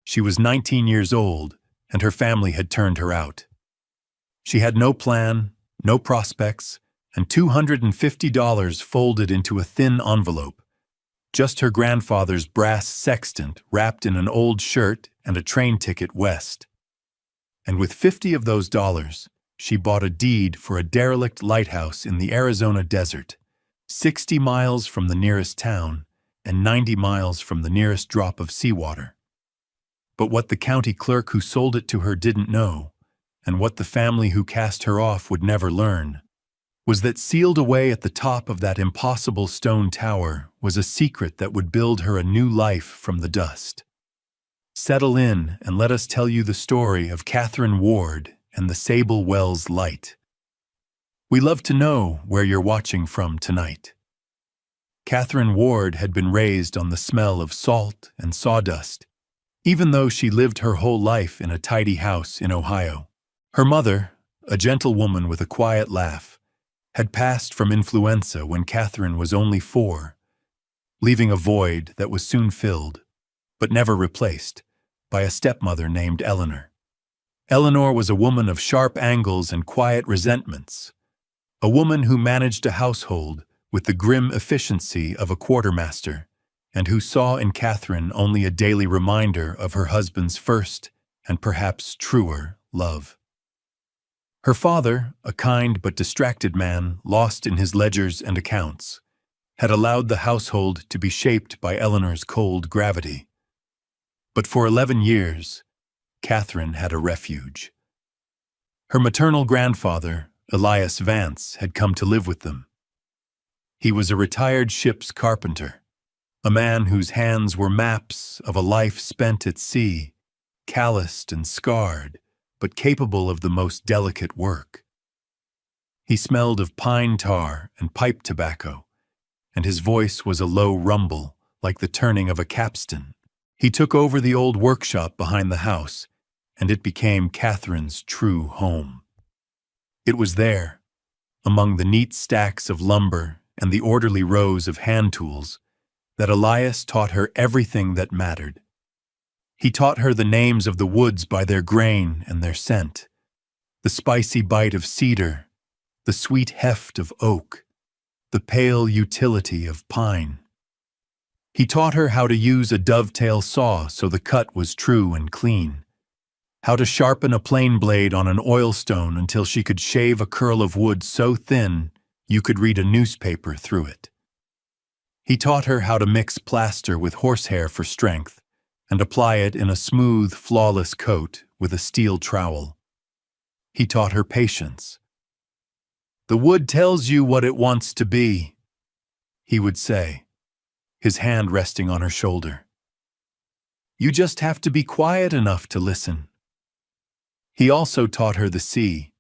She was 19 years old, and her family had turned her out. She had no plan, no prospects, and $250 folded into a thin envelope. Just her grandfather's brass sextant wrapped in an old shirt and a train ticket west. And with 50 of those dollars, she bought a deed for a derelict lighthouse in the Arizona desert, 60 miles from the nearest town and 90 miles from the nearest drop of seawater. But what the county clerk who sold it to her didn't know, and what the family who cast her off would never learn, was that sealed away at the top of that impossible stone tower was a secret that would build her a new life from the dust. Settle in and let us tell you the story of Catherine Ward and the Sable Wells Light. We love to know where you're watching from tonight. Catherine Ward had been raised on the smell of salt and sawdust, even though she lived her whole life in a tidy house in Ohio. Her mother, a gentle woman with a quiet laugh, had passed from influenza when Catherine was only 4, leaving a void that was soon filled, but never replaced, by a stepmother named Eleanor. Eleanor was a woman of sharp angles and quiet resentments, a woman who managed a household with the grim efficiency of a quartermaster, and who saw in Catherine only a daily reminder of her husband's first and perhaps truer love. Her father, a kind but distracted man lost in his ledgers and accounts, had allowed the household to be shaped by Eleanor's cold gravity. But for 11 years, Catherine had a refuge. Her maternal grandfather, Elias Vance, had come to live with them. He was a retired ship's carpenter, a man whose hands were maps of a life spent at sea, calloused and scarred, but capable of the most delicate work. He smelled of pine tar and pipe tobacco, and his voice was a low rumble like the turning of a capstan. He took over the old workshop behind the house, and it became Catherine's true home. It was there, among the neat stacks of lumber and the orderly rows of hand tools, that Elias taught her everything that mattered. He taught her the names of the woods by their grain and their scent, the spicy bite of cedar, the sweet heft of oak, the pale utility of pine. He taught her how to use a dovetail saw so the cut was true and clean, how to sharpen a plane blade on an oilstone until she could shave a curl of wood so thin you could read a newspaper through it. He taught her how to mix plaster with horsehair for strength, and apply it in a smooth, flawless coat with a steel trowel. He taught her patience. "The wood tells you what it wants to be," he would say, his hand resting on her shoulder. "You just have to be quiet enough to listen." He also taught her the sea.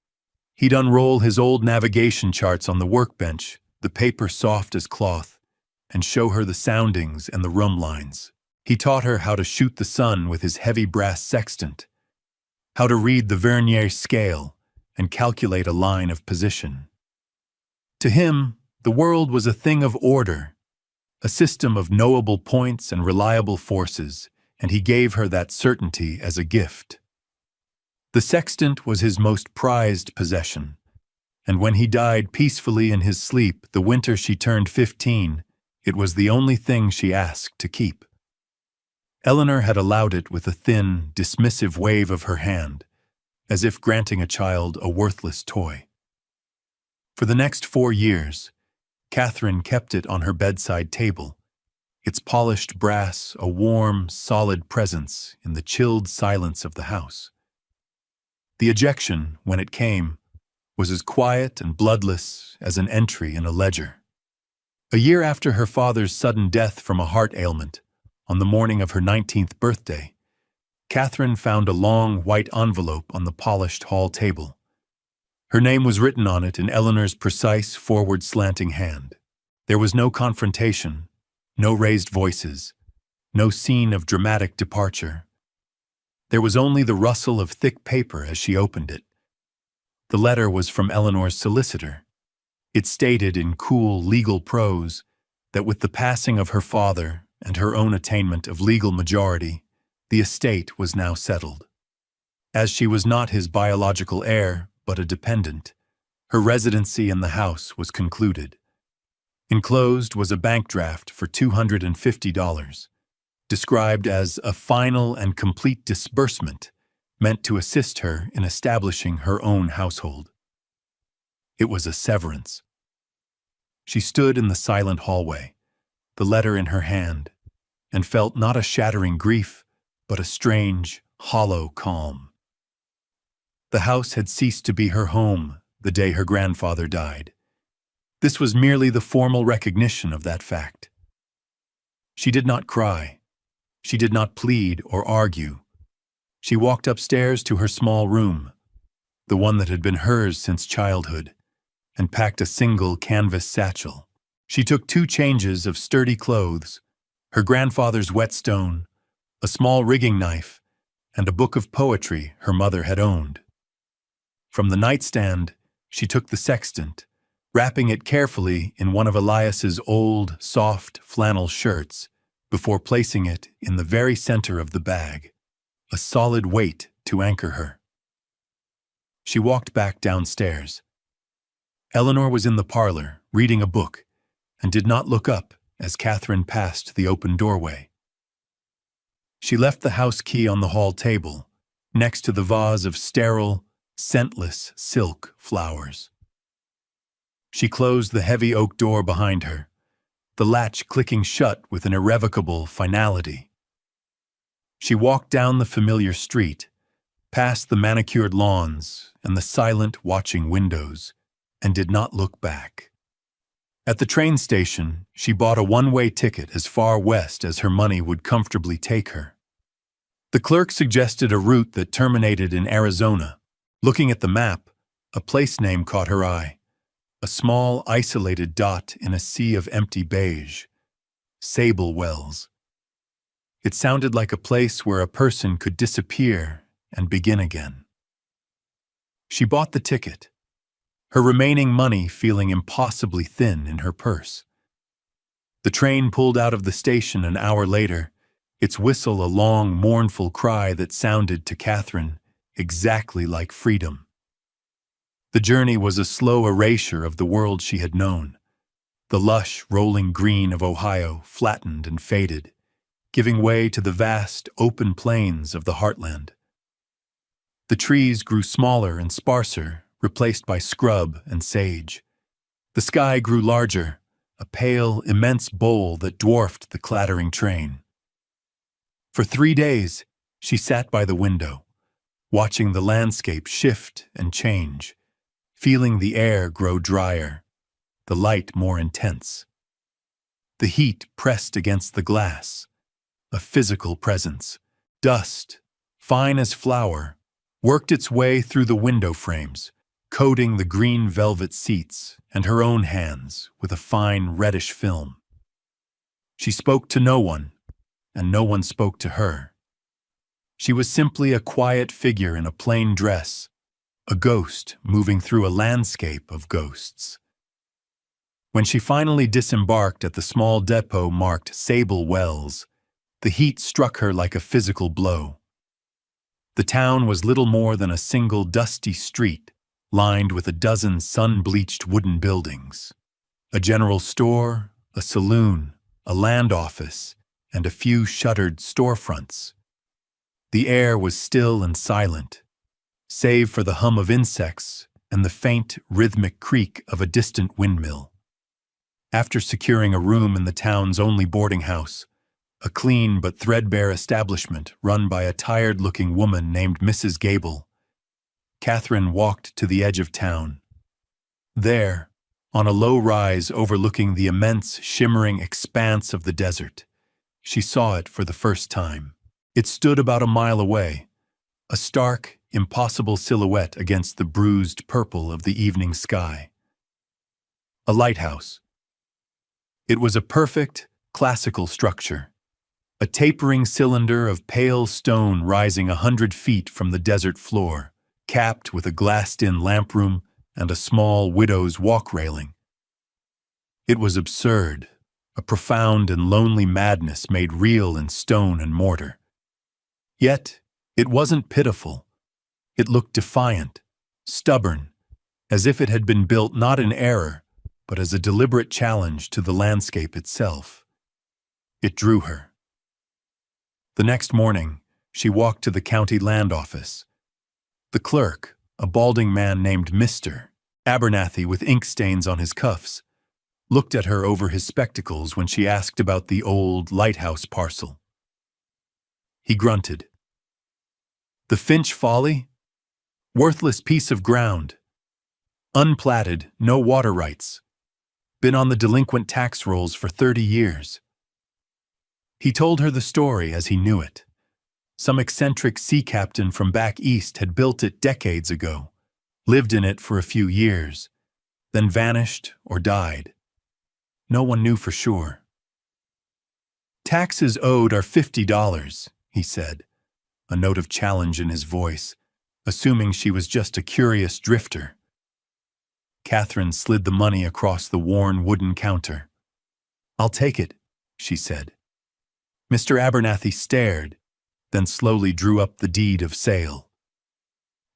He'd unroll his old navigation charts on the workbench, the paper soft as cloth, and show her the soundings and the rum lines. He taught her how to shoot the sun with his heavy brass sextant, how to read the vernier scale and calculate a line of position. To him, the world was a thing of order, a system of knowable points and reliable forces, and he gave her that certainty as a gift. The sextant was his most prized possession, and when he died peacefully in his sleep the winter she turned 15, it was the only thing she asked to keep. Eleanor had allowed it with a thin, dismissive wave of her hand, as if granting a child a worthless toy. For the next 4 years, Catherine kept it on her bedside table, its polished brass a warm, solid presence in the chilled silence of the house. The ejection, when it came, was as quiet and bloodless as an entry in a ledger. A year after her father's sudden death from a heart ailment, on the morning of her 19th birthday, Catherine found a long white envelope on the polished hall table. Her name was written on it in Eleanor's precise, forward-slanting hand. There was no confrontation, no raised voices, no scene of dramatic departure. There was only the rustle of thick paper as she opened it. The letter was from Eleanor's solicitor. It stated in cool, legal prose that with the passing of her father and her own attainment of legal majority, The estate was now settled. As she was not his biological heir, but a dependent, her residency in the house was concluded. Enclosed was a bank draft for $250, described as a final and complete disbursement meant to assist her in establishing her own household. It was a severance. She stood in the silent hallway, the letter in her hand, and felt not a shattering grief, but a strange, hollow calm. The house had ceased to be her home the day her grandfather died. This was merely the formal recognition of that fact. She did not cry. She did not plead or argue. She walked upstairs to her small room, the one that had been hers since childhood, and packed a single canvas satchel. She took 2 changes of sturdy clothes, her grandfather's whetstone, a small rigging knife, and a book of poetry her mother had owned. From the nightstand, she took the sextant, wrapping it carefully in one of Elias's old, soft flannel shirts before placing it in the very center of the bag, a solid weight to anchor her. She walked back downstairs. Eleanor was in the parlor, reading a book, and did not look up as Catherine passed the open doorway. She left the house key on the hall table, next to the vase of sterile, scentless silk flowers. She closed the heavy oak door behind her, the latch clicking shut with an irrevocable finality. She walked down the familiar street, past the manicured lawns and the silent, watching windows, and did not look back. At the train station, she bought a one-way ticket as far west as her money would comfortably take her. The clerk suggested a route that terminated in Arizona. Looking at the map, a place name caught her eye. A small, isolated dot in a sea of empty beige. Sable Wells. It sounded like a place where a person could disappear and begin again. She bought the ticket, her remaining money feeling impossibly thin in her purse. The train pulled out of the station an hour later, its whistle a long, mournful cry that sounded to Catherine exactly like freedom. The journey was a slow erasure of the world she had known. The lush, rolling green of Ohio flattened and faded, giving way to the vast, open plains of the heartland. The trees grew smaller and sparser, replaced by scrub and sage. The sky grew larger, a pale, immense bowl that dwarfed the clattering train. For 3 days, she sat by the window, watching the landscape shift and change, feeling the air grow drier, the light more intense. The heat pressed against the glass, a physical presence. Dust, fine as flour, worked its way through the window frames, coating the green velvet seats and her own hands with a fine reddish film. She spoke to no one, and no one spoke to her. She was simply a quiet figure in a plain dress, a ghost moving through a landscape of ghosts. When she finally disembarked at the small depot marked Sable Wells, the heat struck her like a physical blow. The town was little more than a single dusty street, lined with a dozen sun-bleached wooden buildings. A general store, a saloon, a land office, and a few shuttered storefronts. The air was still and silent, save for the hum of insects and the faint, rhythmic creak of a distant windmill. After securing a room in the town's only boarding house, a clean but threadbare establishment run by a tired-looking woman named Mrs. Gable, Catherine walked to the edge of town. There, on a low rise overlooking the immense, shimmering expanse of the desert, she saw it for the first time. It stood about a mile away, a stark, impossible silhouette against the bruised purple of the evening sky. A lighthouse. It was a perfect, classical structure, a tapering cylinder of pale stone rising 100 feet from the desert floor, capped with a glassed-in lamp room and a small widow's walk railing. It was absurd, a profound and lonely madness made real in stone and mortar. Yet, it wasn't pitiful. It looked defiant, stubborn, as if it had been built not in error, but as a deliberate challenge to the landscape itself. It drew her. The next morning, she walked to the county land office. The clerk, a balding man named Mr. Abernathy with ink stains on his cuffs, looked at her over his spectacles when she asked about the old Lighthouse parcel. He grunted. The Finch Folly? Worthless piece of ground. Unplatted, no water rights. Been on the delinquent tax rolls for 30 years. He told her the story as he knew it. Some eccentric sea captain from back east had built it decades ago, lived in it for a few years, then vanished or died. No one knew for sure. Taxes owed are $50, he said, a note of challenge in his voice, assuming she was just a curious drifter. Catherine slid the money across the worn wooden counter. I'll take it, she said. Mr. Abernathy stared, then slowly drew up the deed of sale.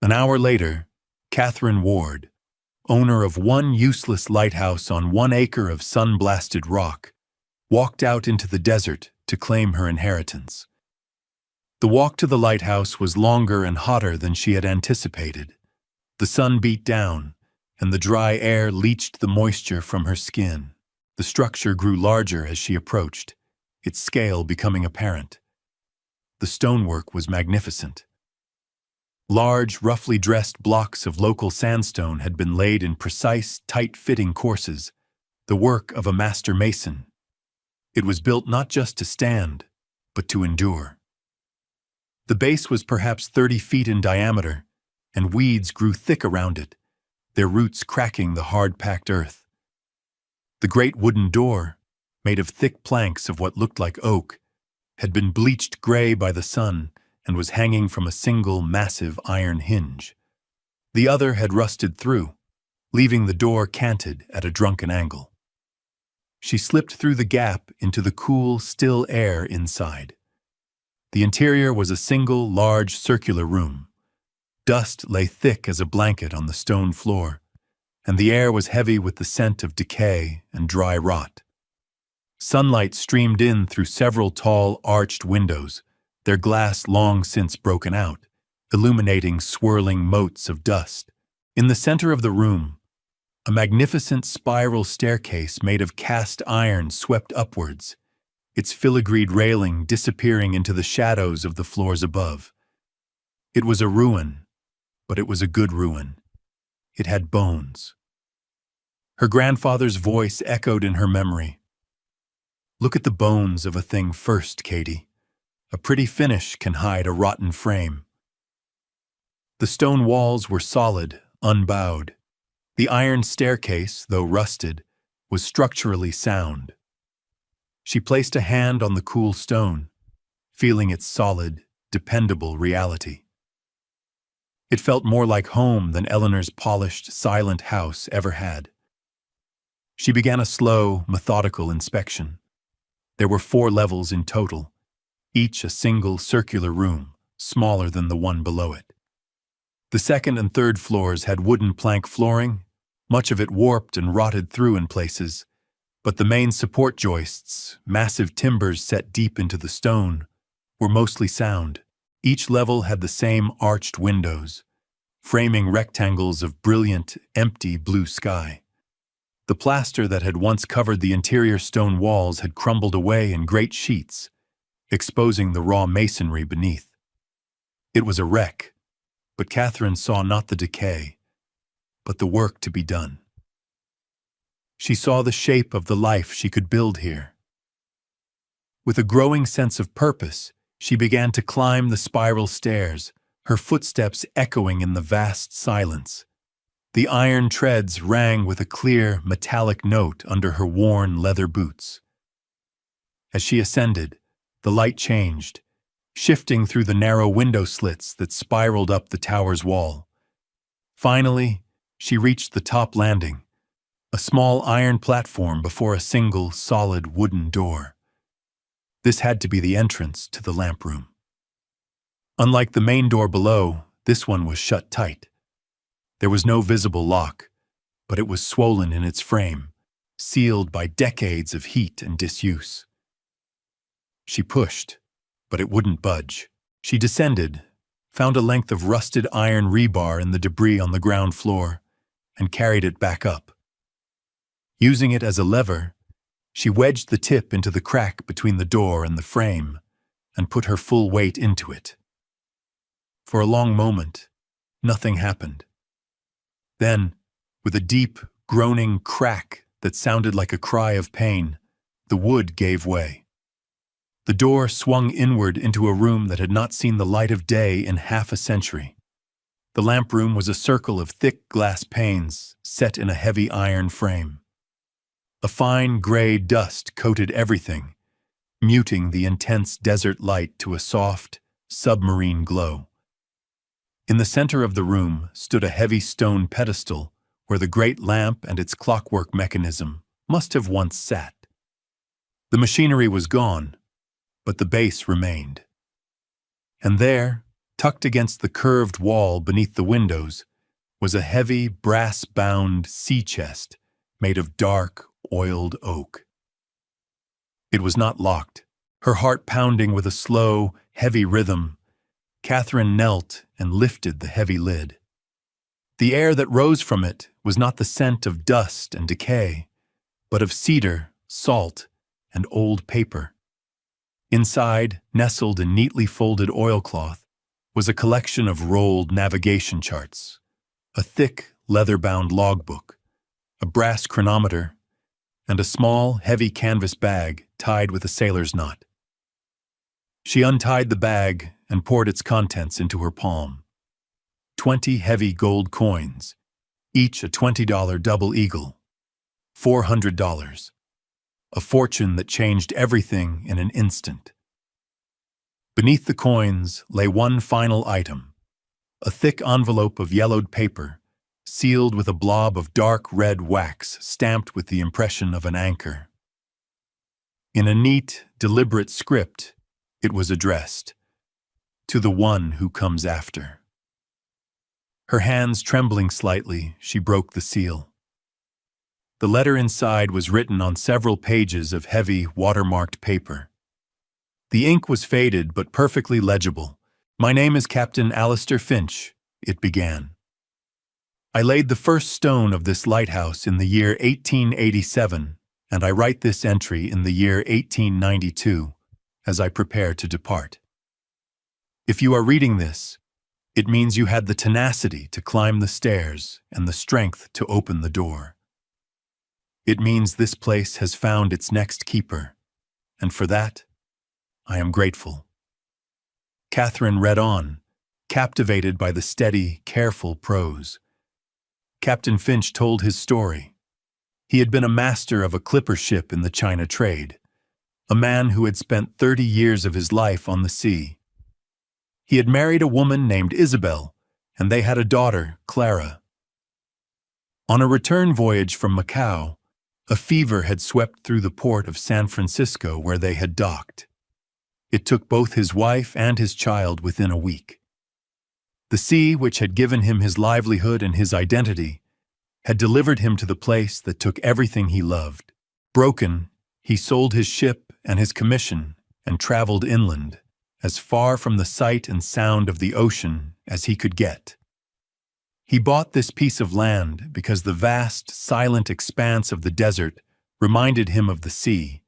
An hour later, Catherine Ward, owner of one useless lighthouse on 1 acre of sun-blasted rock, walked out into the desert to claim her inheritance. The walk to the lighthouse was longer and hotter than she had anticipated. The sun beat down, and the dry air leached the moisture from her skin. The structure grew larger as she approached, its scale becoming apparent. The stonework was magnificent. Large, roughly dressed blocks of local sandstone had been laid in precise, tight-fitting courses, the work of a master mason. It was built not just to stand, but to endure. The base was perhaps 30 feet in diameter, and weeds grew thick around it, their roots cracking the hard-packed earth. The great wooden door, made of thick planks of what looked like oak, had been bleached gray by the sun and was hanging from a single massive iron hinge. The other had rusted through, leaving the door canted at a drunken angle. She slipped through the gap into the cool, still air inside. The interior was a single, large, circular room. Dust lay thick as a blanket on the stone floor, and the air was heavy with the scent of decay and dry rot. Sunlight streamed in through several tall, arched windows, their glass long since broken out, illuminating swirling motes of dust. In the center of the room, a magnificent spiral staircase made of cast iron swept upwards, its filigreed railing disappearing into the shadows of the floors above. It was a ruin, but it was a good ruin. It had bones. Her grandfather's voice echoed in her memory. Look at the bones of a thing first, Katie. A pretty finish can hide a rotten frame. The stone walls were solid, unbowed. The iron staircase, though rusted, was structurally sound. She placed a hand on the cool stone, feeling its solid, dependable reality. It felt more like home than Eleanor's polished, silent house ever had. She began a slow, methodical inspection. There were 4 levels in total, each a single circular room, smaller than the one below it. The second and third floors had wooden plank flooring, much of it warped and rotted through in places, but the main support joists, massive timbers set deep into the stone, were mostly sound. Each level had the same arched windows, framing rectangles of brilliant, empty blue sky. The plaster that had once covered the interior stone walls had crumbled away in great sheets, exposing the raw masonry beneath. It was a wreck, but Catherine saw not the decay, but the work to be done. She saw the shape of the life she could build here. With a growing sense of purpose, she began to climb the spiral stairs, her footsteps echoing in the vast silence. The iron treads rang with a clear, metallic note under her worn leather boots. As she ascended, the light changed, shifting through the narrow window slits that spiraled up the tower's wall. Finally, she reached the top landing, a small iron platform before a single, solid wooden door. This had to be the entrance to the lamp room. Unlike the main door below, this one was shut tight. There was no visible lock, but it was swollen in its frame, sealed by decades of heat and disuse. She pushed, but it wouldn't budge. She descended, found a length of rusted iron rebar in the debris on the ground floor, and carried it back up. Using it as a lever, she wedged the tip into the crack between the door and the frame and put her full weight into it. For a long moment, nothing happened. Then, with a deep, groaning crack that sounded like a cry of pain, the wood gave way. The door swung inward into a room that had not seen the light of day in half a century. The lamp room was a circle of thick glass panes set in a heavy iron frame. A fine gray dust coated everything, muting the intense desert light to a soft, submarine glow. In the center of the room stood a heavy stone pedestal where the great lamp and its clockwork mechanism must have once sat. The machinery was gone, but the base remained. And there, tucked against the curved wall beneath the windows, was a heavy, brass-bound sea chest made of dark, oiled oak. It was not locked. Her heart pounding with a slow, heavy rhythm, Catherine knelt and lifted the heavy lid. The air that rose from it was not the scent of dust and decay, but of cedar, salt, and old paper. Inside, nestled in neatly folded oilcloth, was a collection of rolled navigation charts, a thick, leather-bound logbook, a brass chronometer, and a small, heavy canvas bag tied with a sailor's knot. She untied the bag and poured its contents into her palm. 20 heavy gold coins, each a $20 double eagle. $400. A fortune that changed everything in an instant. Beneath the coins lay one final item, a thick envelope of yellowed paper, sealed with a blob of dark red wax stamped with the impression of an anchor. In a neat, deliberate script, it was addressed, "To the one who comes after." Her hands trembling slightly, she broke the seal. The letter inside was written on several pages of heavy, watermarked paper. The ink was faded but perfectly legible. "My name is Captain Alistair Finch," it began. "I laid the first stone of this lighthouse in the year 1887, and I write this entry in the year 1892, as I prepare to depart. If you are reading this, it means you had the tenacity to climb the stairs and the strength to open the door. It means this place has found its next keeper, and for that, I am grateful." Catherine read on, captivated by the steady, careful prose. Captain Finch told his story. He had been a master of a clipper ship in the China trade, a man who had spent 30 years of his life on the sea. He had married a woman named Isabel, and they had a daughter, Clara. On a return voyage from Macau, a fever had swept through the port of San Francisco where they had docked. It took both his wife and his child within a week. The sea, which had given him his livelihood and his identity, had delivered him to the place that took everything he loved. Broken, he sold his ship and his commission and traveled inland, as far from the sight and sound of the ocean as he could get. He bought this piece of land because the vast, silent expanse of the desert reminded him of the sea,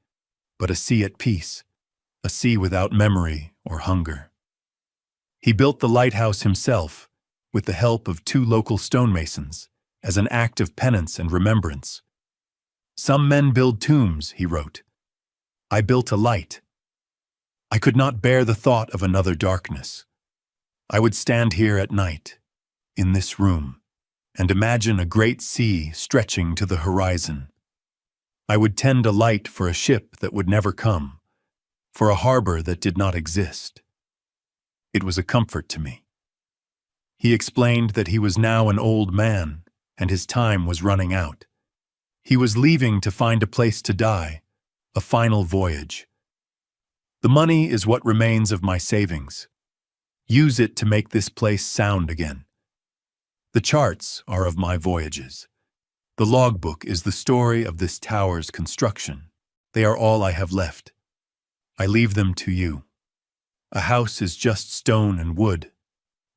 but a sea at peace, a sea without memory or hunger. He built the lighthouse himself, with the help of 2 local stonemasons, as an act of penance and remembrance. "Some men build tombs," he wrote. "I built a light. I could not bear the thought of another darkness. I would stand here at night, in this room, and imagine a great sea stretching to the horizon. I would tend a light for a ship that would never come, for a harbor that did not exist. It was a comfort to me." He explained that he was now an old man, and his time was running out. He was leaving to find a place to die, a final voyage. "The money is what remains of my savings. Use it to make this place sound again. The charts are of my voyages. The logbook is the story of this tower's construction. They are all I have left. I leave them to you. A house is just stone and wood,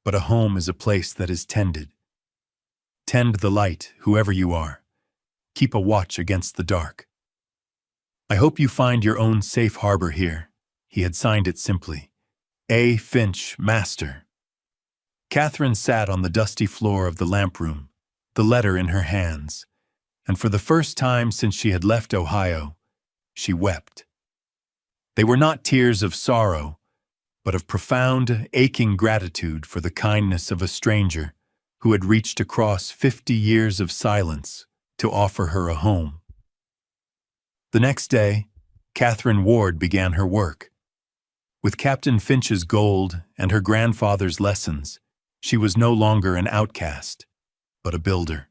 but a home is a place that is tended. Tend the light, whoever you are. Keep a watch against the dark. I hope you find your own safe harbor here. He had signed it simply. A. Finch, Master. Catherine sat on the dusty floor of the lamp room, the letter in her hands, and for the first time since she had left Ohio, she wept. They were not tears of sorrow, but of profound, aching gratitude for the kindness of a stranger who had reached across 50 years of silence to offer her a home. The next day, Catherine Ward began her work. With Captain Finch's gold and her grandfather's lessons, she was no longer an outcast, but a builder.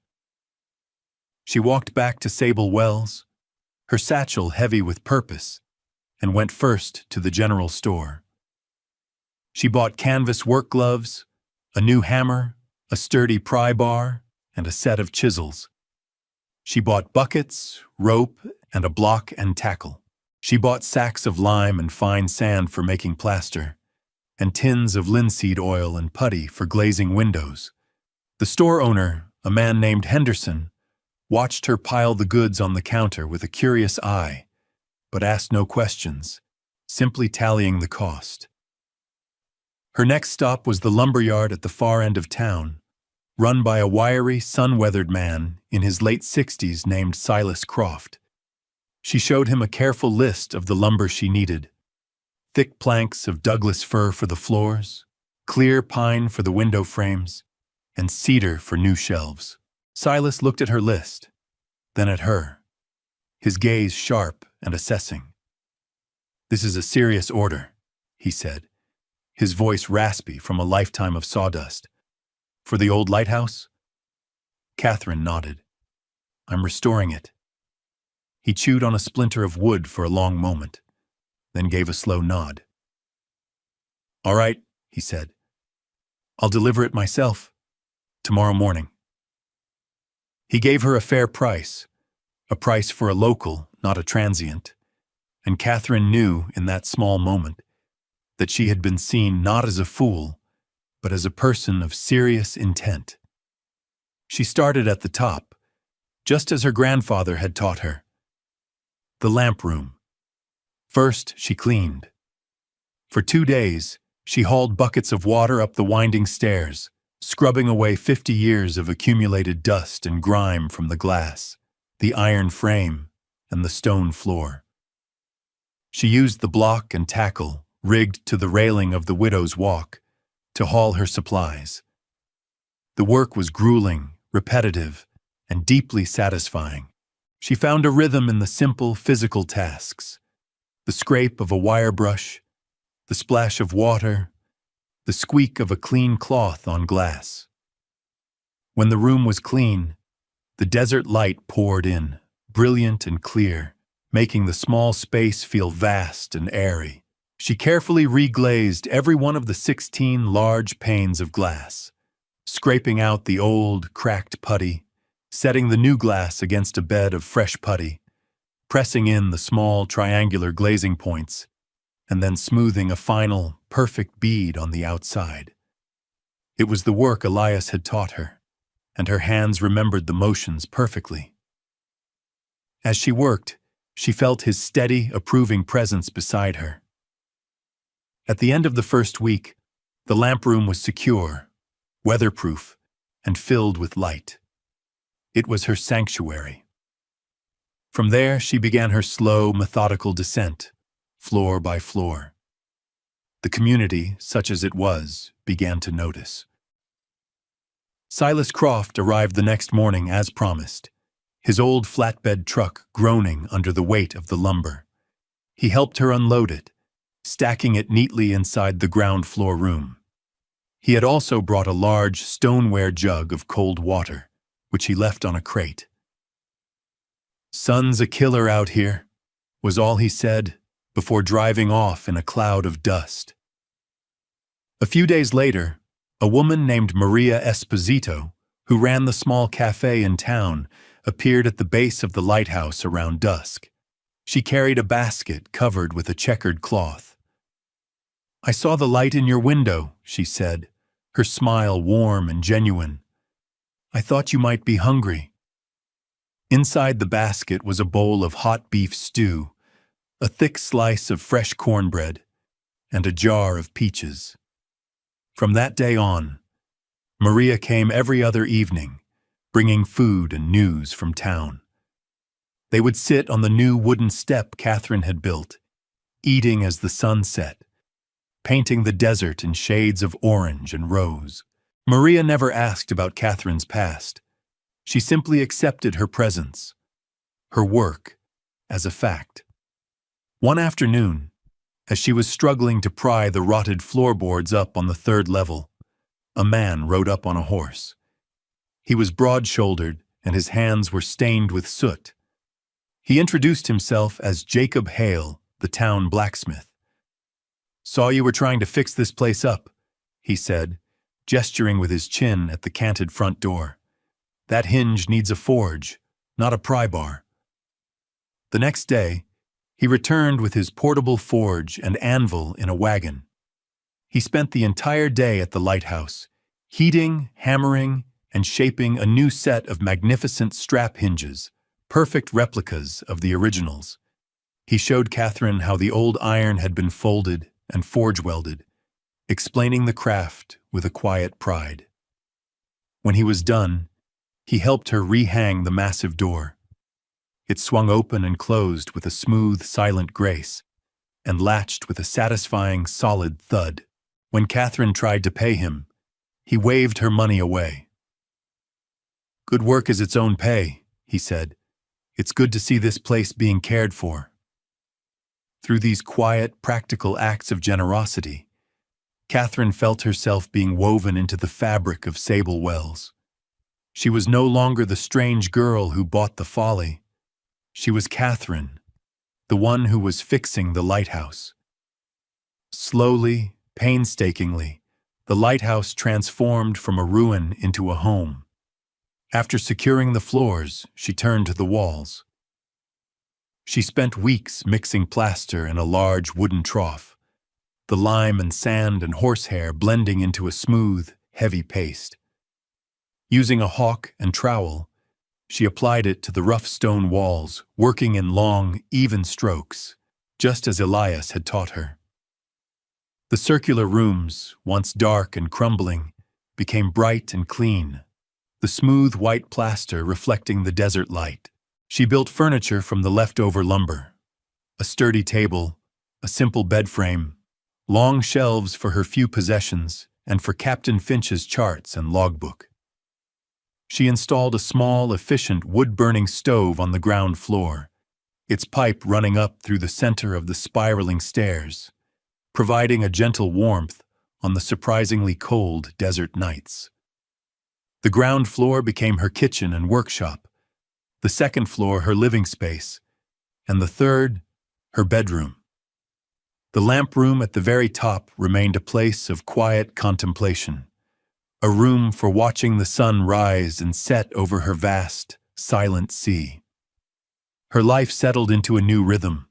She walked back to Sable Wells, her satchel heavy with purpose, and went first to the general store. She bought canvas work gloves, a new hammer, a sturdy pry bar, and a set of chisels. She bought buckets, rope, and a block and tackle. She bought sacks of lime and fine sand for making plaster, and tins of linseed oil and putty for glazing windows. The store owner, a man named Henderson, watched her pile the goods on the counter with a curious eye, but asked no questions, simply tallying the cost. Her next stop was the lumberyard at the far end of town, run by a wiry, sun-weathered man in his late 60s named Silas Croft. She showed him a careful list of the lumber she needed: thick planks of Douglas fir for the floors, clear pine for the window frames, and cedar for new shelves. Silas looked at her list, then at her, his gaze sharp and assessing. "This is a serious order," he said, his voice raspy from a lifetime of sawdust. "For the old lighthouse?" Catherine nodded. "I'm restoring it." He chewed on a splinter of wood for a long moment, then gave a slow nod. "All right," he said. "I'll deliver it myself, tomorrow morning." He gave her a fair price, a price for a local, not a transient, and Catherine knew in that small moment that she had been seen not as a fool, but as a person of serious intent. She started at the top, just as her grandfather had taught her. The lamp room. First, she cleaned. For 2 days, she hauled buckets of water up the winding stairs, scrubbing away 50 years of accumulated dust and grime from the glass, the iron frame, and the stone floor. She used the block and tackle rigged to the railing of the widow's walk to haul her supplies. The work was grueling, repetitive, and deeply satisfying. She found a rhythm in the simple physical tasks: the scrape of a wire brush, the splash of water, the squeak of a clean cloth on glass. When the room was clean, the desert light poured in, brilliant and clear, making the small space feel vast and airy. She carefully reglazed every one of the 16 large panes of glass, scraping out the old, cracked putty, setting the new glass against a bed of fresh putty, pressing in the small triangular glazing points, and then smoothing a final, perfect bead on the outside. It was the work Elias had taught her, and her hands remembered the motions perfectly. As she worked, she felt his steady, approving presence beside her. At the end of the first week, the lamp room was secure, weatherproof, and filled with light. It was her sanctuary. From there, she began her slow, methodical descent, floor by floor. The community, such as it was, began to notice. Silas Croft arrived the next morning as promised, his old flatbed truck groaning under the weight of the lumber. He helped her unload it, stacking it neatly inside the ground floor room. He had also brought a large stoneware jug of cold water, which he left on a crate. "Sun's a killer out here," was all he said before driving off in a cloud of dust. A few days later, a woman named Maria Esposito, who ran the small cafe in town, appeared at the base of the lighthouse around dusk. She carried a basket covered with a checkered cloth. "I saw the light in your window," she said, her smile warm and genuine. "I thought you might be hungry." Inside the basket was a bowl of hot beef stew, a thick slice of fresh cornbread, and a jar of peaches. From that day on, Maria came every other evening, bringing food and news from town. They would sit on the new wooden step Catherine had built, eating as the sun set, painting the desert in shades of orange and rose. Maria never asked about Catherine's past. She simply accepted her presence, her work, as a fact. One afternoon, as she was struggling to pry the rotted floorboards up on the third level, a man rode up on a horse. He was broad-shouldered, and his hands were stained with soot. He introduced himself as Jacob Hale, the town blacksmith. "Saw you were trying to fix this place up," he said, gesturing with his chin at the canted front door. "That hinge needs a forge, not a pry bar." The next day, he returned with his portable forge and anvil in a wagon. He spent the entire day at the lighthouse, heating, hammering, and shaping a new set of magnificent strap hinges, perfect replicas of the originals. He showed Catherine how the old iron had been folded and forge-welded, explaining the craft with a quiet pride. When he was done, he helped her rehang the massive door. It swung open and closed with a smooth, silent grace, and latched with a satisfying, solid thud. When Catherine tried to pay him, he waved her money away. "Good work is its own pay," he said. "It's good to see this place being cared for." Through these quiet, practical acts of generosity, Catherine felt herself being woven into the fabric of Sable Wells. She was no longer the strange girl who bought the folly. She was Catherine, the one who was fixing the lighthouse. Slowly, painstakingly, the lighthouse transformed from a ruin into a home. After securing the floors, she turned to the walls. She spent weeks mixing plaster in a large wooden trough, the lime and sand and horsehair blending into a smooth, heavy paste. Using a hawk and trowel, she applied it to the rough stone walls, working in long, even strokes, just as Elias had taught her. The circular rooms, once dark and crumbling, became bright and clean, the smooth white plaster reflecting the desert light. She built furniture from the leftover lumber, a sturdy table, a simple bed frame, long shelves for her few possessions, and for Captain Finch's charts and logbook. She installed a small, efficient wood-burning stove on the ground floor, its pipe running up through the center of the spiraling stairs, providing a gentle warmth on the surprisingly cold desert nights. The ground floor became her kitchen and workshop, the second floor her living space, and the third, her bedroom. The lamp room at the very top remained a place of quiet contemplation, a room for watching the sun rise and set over her vast, silent sea. Her life settled into a new rhythm,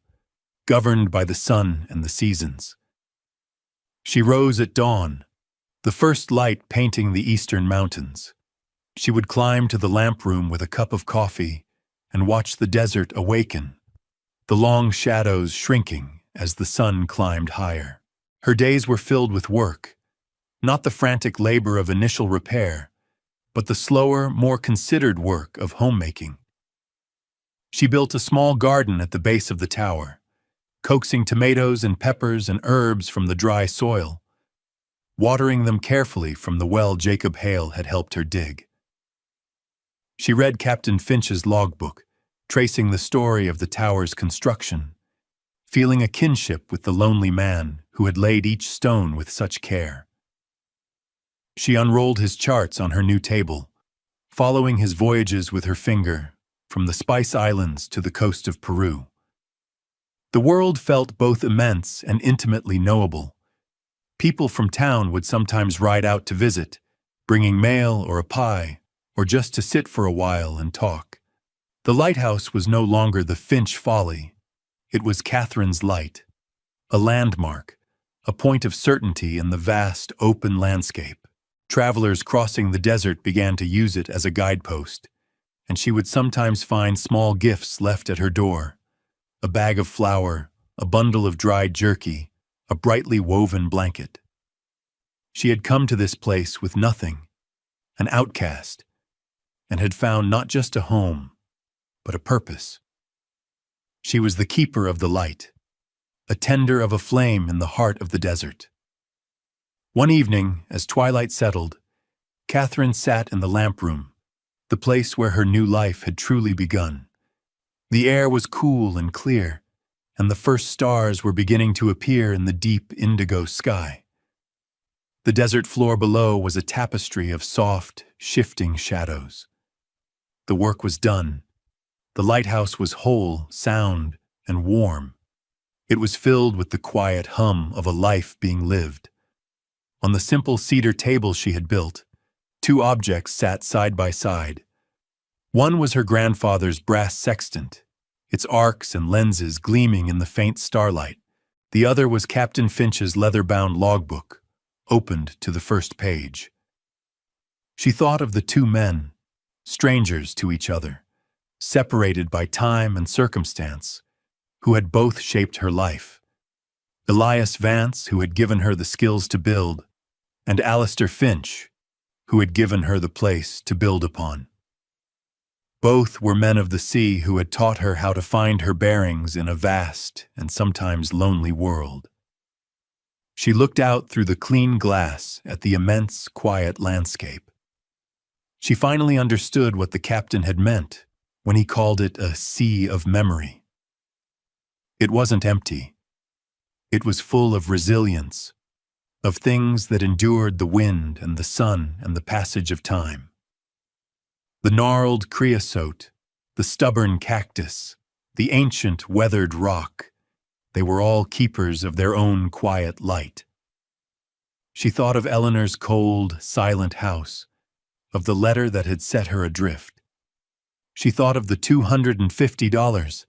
governed by the sun and the seasons. She rose at dawn, the first light painting the eastern mountains. She would climb to the lamp room with a cup of coffee and watch the desert awaken, the long shadows shrinking as the sun climbed higher. Her days were filled with work, not the frantic labor of initial repair, but the slower, more considered work of homemaking. She built a small garden at the base of the tower, coaxing tomatoes and peppers and herbs from the dry soil, watering them carefully from the well Jacob Hale had helped her dig. She read Captain Finch's logbook, tracing the story of the tower's construction, feeling a kinship with the lonely man who had laid each stone with such care. She unrolled his charts on her new table, following his voyages with her finger, from the Spice Islands to the coast of Peru. The world felt both immense and intimately knowable. People from town would sometimes ride out to visit, bringing mail or a pie, or just to sit for a while and talk. The lighthouse was no longer the Finch Folly. It was Catherine's Light, a landmark, a point of certainty in the vast, open landscape. Travelers crossing the desert began to use it as a guidepost, and she would sometimes find small gifts left at her door: a bag of flour, a bundle of dried jerky, a brightly woven blanket. She had come to this place with nothing, an outcast, and had found not just a home, but a purpose. She was the keeper of the light, a tender of a flame in the heart of the desert. One evening, as twilight settled, Catherine sat in the lamp room, the place where her new life had truly begun. The air was cool and clear, and the first stars were beginning to appear in the deep indigo sky. The desert floor below was a tapestry of soft, shifting shadows. The work was done. The lighthouse was whole, sound, and warm. It was filled with the quiet hum of a life being lived. On the simple cedar table she had built, two objects sat side by side. One was her grandfather's brass sextant, its arcs and lenses gleaming in the faint starlight. The other was Captain Finch's leather-bound logbook, opened to the first page. She thought of the two men, strangers to each other, separated by time and circumstance, who had both shaped her life. Elias Vance, who had given her the skills to build, and Alistair Finch, who had given her the place to build upon. Both were men of the sea who had taught her how to find her bearings in a vast and sometimes lonely world. She looked out through the clean glass at the immense, quiet landscape. She finally understood what the captain had meant when he called it a sea of memory. It wasn't empty. It was full of resilience, of things that endured the wind and the sun and the passage of time. The gnarled creosote, the stubborn cactus, the ancient weathered rock, they were all keepers of their own quiet light. She thought of Eleanor's cold, silent house, of the letter that had set her adrift. She thought of the $250,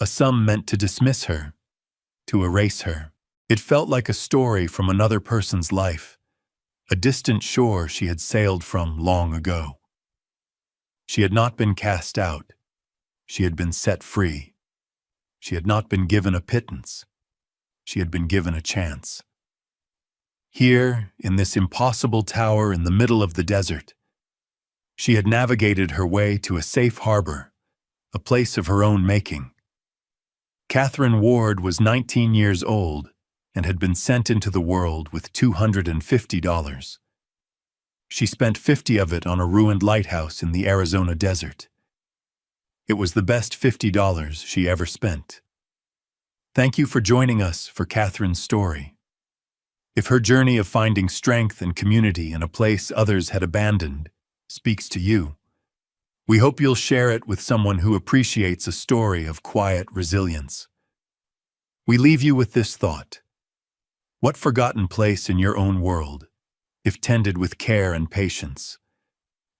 a sum meant to dismiss her, to erase her. It felt like a story from another person's life, a distant shore she had sailed from long ago. She had not been cast out. She had been set free. She had not been given a pittance. She had been given a chance. Here, in this impossible tower in the middle of the desert, she had navigated her way to a safe harbor, a place of her own making. Catherine Ward was 19 years old and had been sent into the world with $250. She spent $50 of it on a ruined lighthouse in the Arizona desert. It was the best $50 she ever spent. Thank you for joining us for Catherine's story. If her journey of finding strength and community in a place others had abandoned speaks to you, we hope you'll share it with someone who appreciates a story of quiet resilience. We leave you with this thought. What forgotten place in your own world, if tended with care and patience,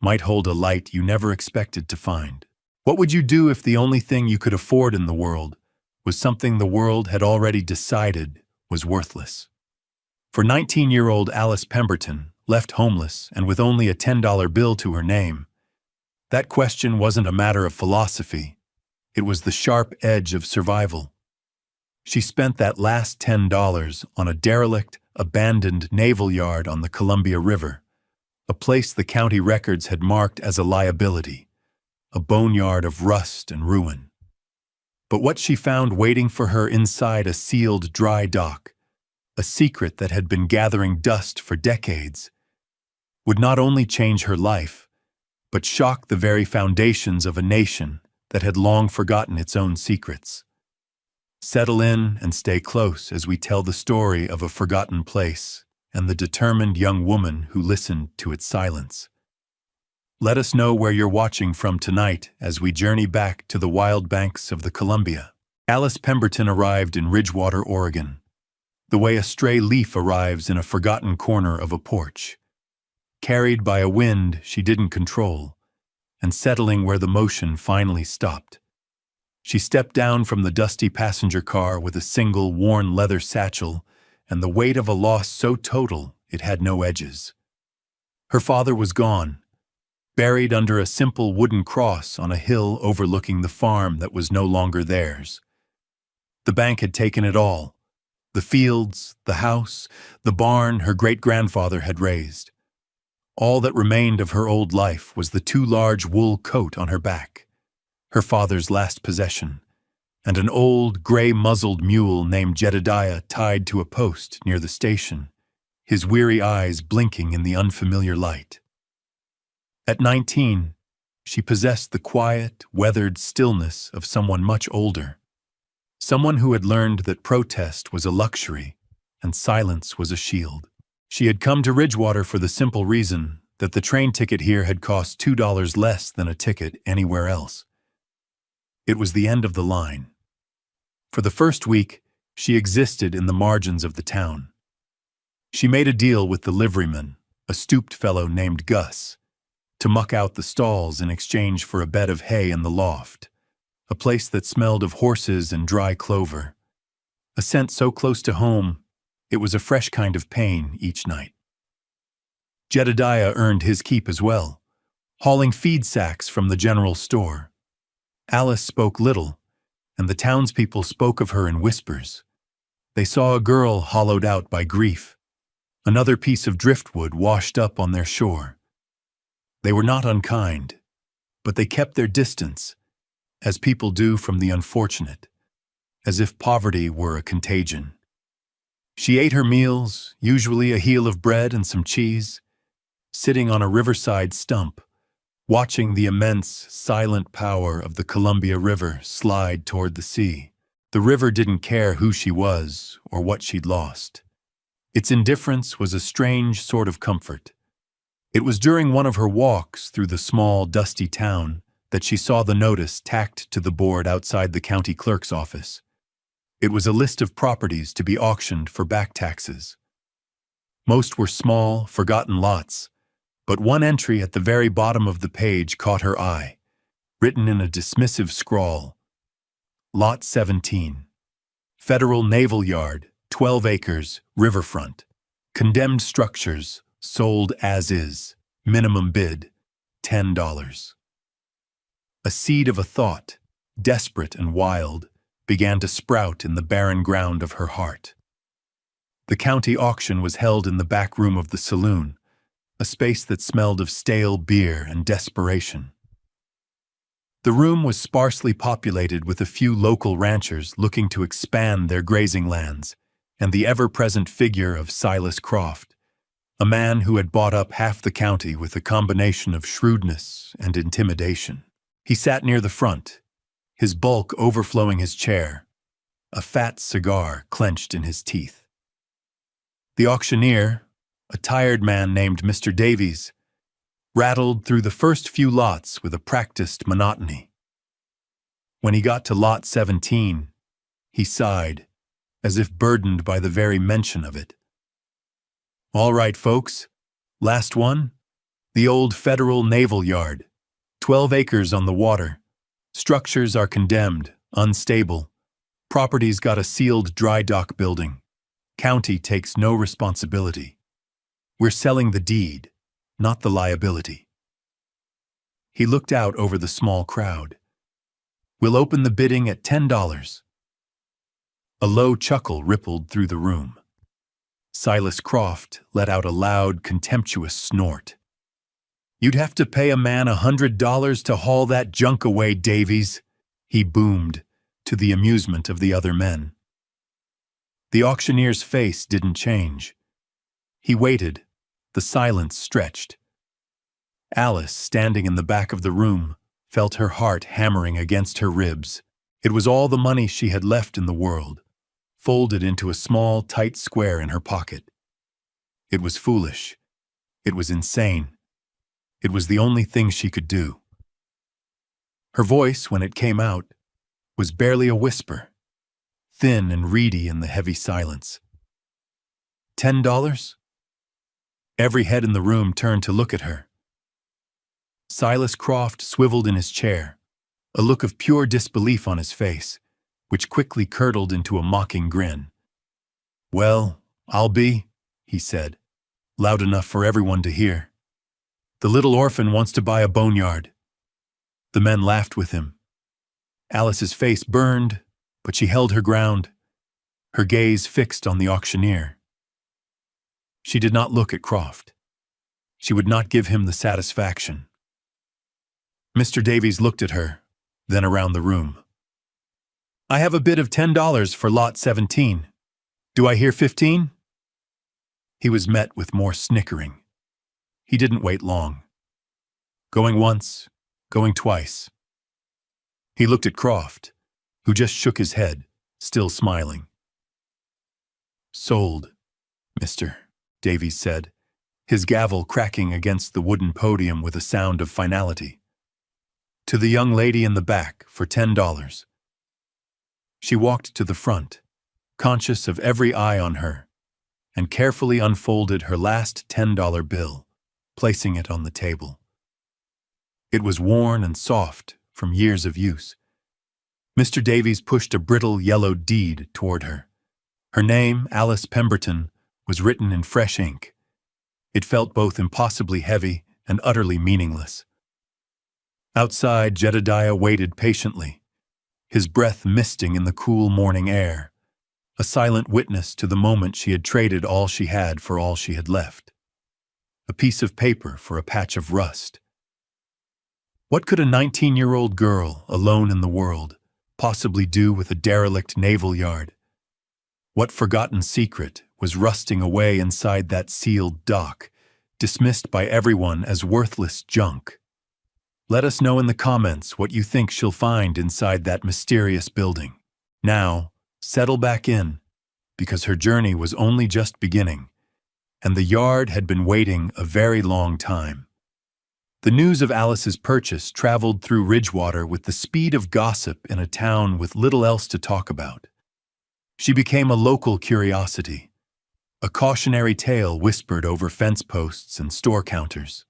might hold a light you never expected to find? What would you do if the only thing you could afford in the world was something the world had already decided was worthless? For 19-year-old Alice Pemberton, left homeless and with only a $10 bill to her name, that question wasn't a matter of philosophy. It was the sharp edge of survival. She spent that last $10 on a derelict, abandoned naval yard on the Columbia River, a place the county records had marked as a liability, a boneyard of rust and ruin. But what she found waiting for her inside a sealed dry dock, a secret that had been gathering dust for decades, would not only change her life, but shock the very foundations of a nation that had long forgotten its own secrets. Settle in and stay close as we tell the story of a forgotten place and the determined young woman who listened to its silence. Let us know where you're watching from tonight as we journey back to the wild banks of the Columbia. Alice Pemberton arrived in Ridgewater, Oregon, the way a stray leaf arrives in a forgotten corner of a porch, carried by a wind she didn't control, and settling where the motion finally stopped. She stepped down from the dusty passenger car with a single worn leather satchel and the weight of a loss so total it had no edges. Her father was gone, buried under a simple wooden cross on a hill overlooking the farm that was no longer theirs. The bank had taken it all: the fields, the house, the barn her great-grandfather had raised. All that remained of her old life was the too large wool coat on her back, her father's last possession, and an old, gray-muzzled mule named Jedediah tied to a post near the station, his weary eyes blinking in the unfamiliar light. At 19, she possessed the quiet, weathered stillness of someone much older, someone who had learned that protest was a luxury and silence was a shield. She had come to Ridgewater for the simple reason that the train ticket here had cost $2 less than a ticket anywhere else. It was the end of the line. For the first week, she existed in the margins of the town. She made a deal with the liveryman, a stooped fellow named Gus, to muck out the stalls in exchange for a bed of hay in the loft, a place that smelled of horses and dry clover, a scent so close to home it was a fresh kind of pain each night. Jedediah earned his keep as well, hauling feed sacks from the general store. Alice spoke little, and the townspeople spoke of her in whispers. They saw a girl hollowed out by grief, another piece of driftwood washed up on their shore. They were not unkind, but they kept their distance, as people do from the unfortunate, as if poverty were a contagion. She ate her meals, usually a heel of bread and some cheese, sitting on a riverside stump, watching the immense, silent power of the Columbia River slide toward the sea. The river didn't care who she was or what she'd lost. Its indifference was a strange sort of comfort. It was during one of her walks through the small, dusty town that she saw the notice tacked to the board outside the county clerk's office. It was a list of properties to be auctioned for back taxes. Most were small, forgotten lots, but one entry at the very bottom of the page caught her eye, written in a dismissive scrawl. Lot 17. Federal Naval Yard, 12 acres, riverfront. Condemned structures, sold as is. Minimum bid, $10. A seed of a thought, desperate and wild, began to sprout in the barren ground of her heart. The county auction was held in the back room of the saloon, a space that smelled of stale beer and desperation. The room was sparsely populated with a few local ranchers looking to expand their grazing lands, and the ever-present figure of Silas Croft, a man who had bought up half the county with a combination of shrewdness and intimidation. He sat near the front, his bulk overflowing his chair, a fat cigar clenched in his teeth. The auctioneer, a tired man named Mr. Davies, rattled through the first few lots with a practiced monotony. When he got to Lot 17, he sighed, as if burdened by the very mention of it. "All right, folks. Last one. The old Federal Naval Yard. 12 acres on the water. Structures are condemned, unstable. Property's got a sealed dry dock building. County takes no responsibility. We're selling the deed, not the liability." He looked out over the small crowd. "We'll open the bidding at $10. A low chuckle rippled through the room. Silas Croft let out a loud, contemptuous snort. "You'd have to pay a man $100 to haul that junk away, Davies," he boomed, to the amusement of the other men. The auctioneer's face didn't change. He waited, the silence stretched. Alice, standing in the back of the room, felt her heart hammering against her ribs. It was all the money she had left in the world, folded into a small, tight square in her pocket. It was foolish. It was insane. It was the only thing she could do. Her voice, when it came out, was barely a whisper, thin and reedy in the heavy silence. $10? Every head in the room turned to look at her. Silas Croft swiveled in his chair, a look of pure disbelief on his face, which quickly curdled into a mocking grin. "Well, I'll be," he said, loud enough for everyone to hear. "The little orphan wants to buy a boneyard." The men laughed with him. Alice's face burned, but she held her ground, her gaze fixed on the auctioneer. She did not look at Croft. She would not give him the satisfaction. Mr. Davies looked at her, then around the room. "I have a bid of $10 for lot 17. Do I hear 15? He was met with more snickering. He didn't wait long. Going once, going twice. He looked at Croft, who just shook his head, still smiling. "Sold," Mr. Davies said, his gavel cracking against the wooden podium with a sound of finality. "To the young lady in the back for $10. She walked to the front, conscious of every eye on her, and carefully unfolded her last $10 bill, placing it on the table. It was worn and soft from years of use. Mr. Davies pushed a brittle yellow deed toward her. Her name, Alice Pemberton, was written in fresh ink. It felt both impossibly heavy and utterly meaningless. Outside, Jedediah waited patiently, his breath misting in the cool morning air, a silent witness to the moment she had traded all she had for all she had left. A piece of paper for a patch of rust. What could a 19-year-old girl, alone in the world, possibly do with a derelict naval yard? What forgotten secret was rusting away inside that sealed dock, dismissed by everyone as worthless junk? Let us know in the comments what you think she'll find inside that mysterious building. Now, settle back in, because her journey was only just beginning, and the yard had been waiting a very long time. The news of Alice's purchase traveled through Ridgewater with the speed of gossip in a town with little else to talk about. She became a local curiosity, a cautionary tale whispered over fence posts and store counters.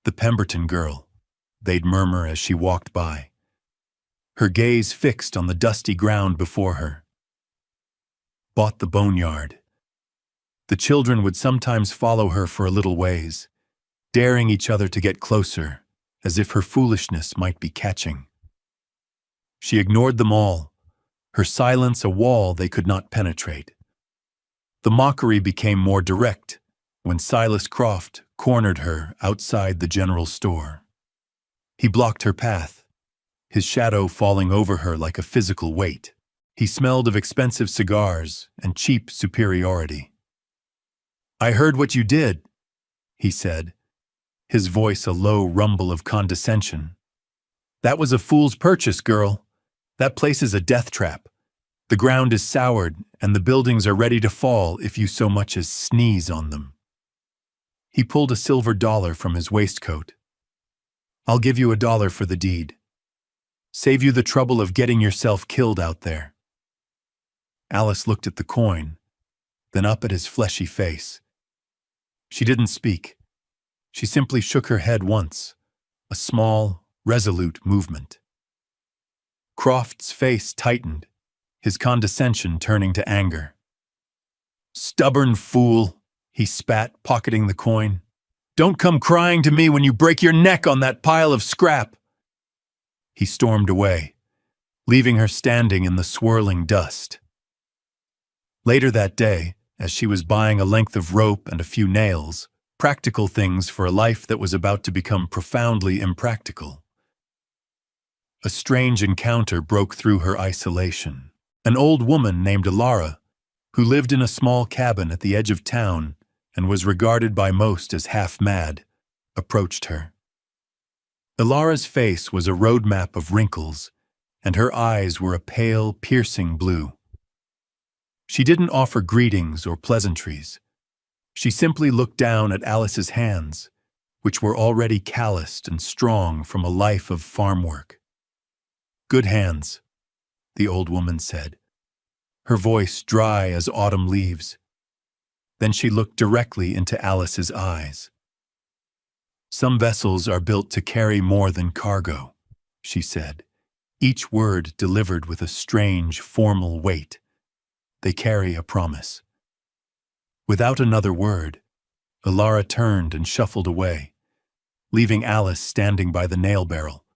"The Pemberton girl," they'd murmur as she walked by, her gaze fixed on the dusty ground before her. "Bought the boneyard." The children would sometimes follow her for a little ways, daring each other to get closer, as if her foolishness might be catching. She ignored them all, her silence a wall they could not penetrate. The mockery became more direct when Silas Croft cornered her outside the general store. He blocked her path, his shadow falling over her like a physical weight. He smelled of expensive cigars and cheap superiority. "I heard what you did," he said, his voice a low rumble of condescension. "That was a fool's purchase, girl. That place is a death trap. The ground is soured, and the buildings are ready to fall if you so much as sneeze on them." He pulled a silver dollar from his waistcoat. "I'll give you $1 for the deed. Save you the trouble of getting yourself killed out there." Alice looked at the coin, then up at his fleshy face. She didn't speak. She simply shook her head once, a small, resolute movement. Croft's face tightened, his condescension turning to anger. "Stubborn fool," he spat, pocketing the coin. "Don't come crying to me when you break your neck on that pile of scrap." He stormed away, leaving her standing in the swirling dust. Later that day, as she was buying a length of rope and a few nails, practical things for a life that was about to become profoundly impractical, a strange encounter broke through her isolation. An old woman named Alara, who lived in a small cabin at the edge of town and was regarded by most as half-mad, approached her. Alara's face was a roadmap of wrinkles, and her eyes were a pale, piercing blue. She didn't offer greetings or pleasantries. She simply looked down at Alice's hands, which were already calloused and strong from a life of farm work. "Good hands," the old woman said, her voice dry as autumn leaves. Then she looked directly into Alice's eyes. "Some vessels are built to carry more than cargo," she said, each word delivered with a strange, formal weight. "They carry a promise." Without another word, Ilara turned and shuffled away, leaving Alice standing by the nail barrel,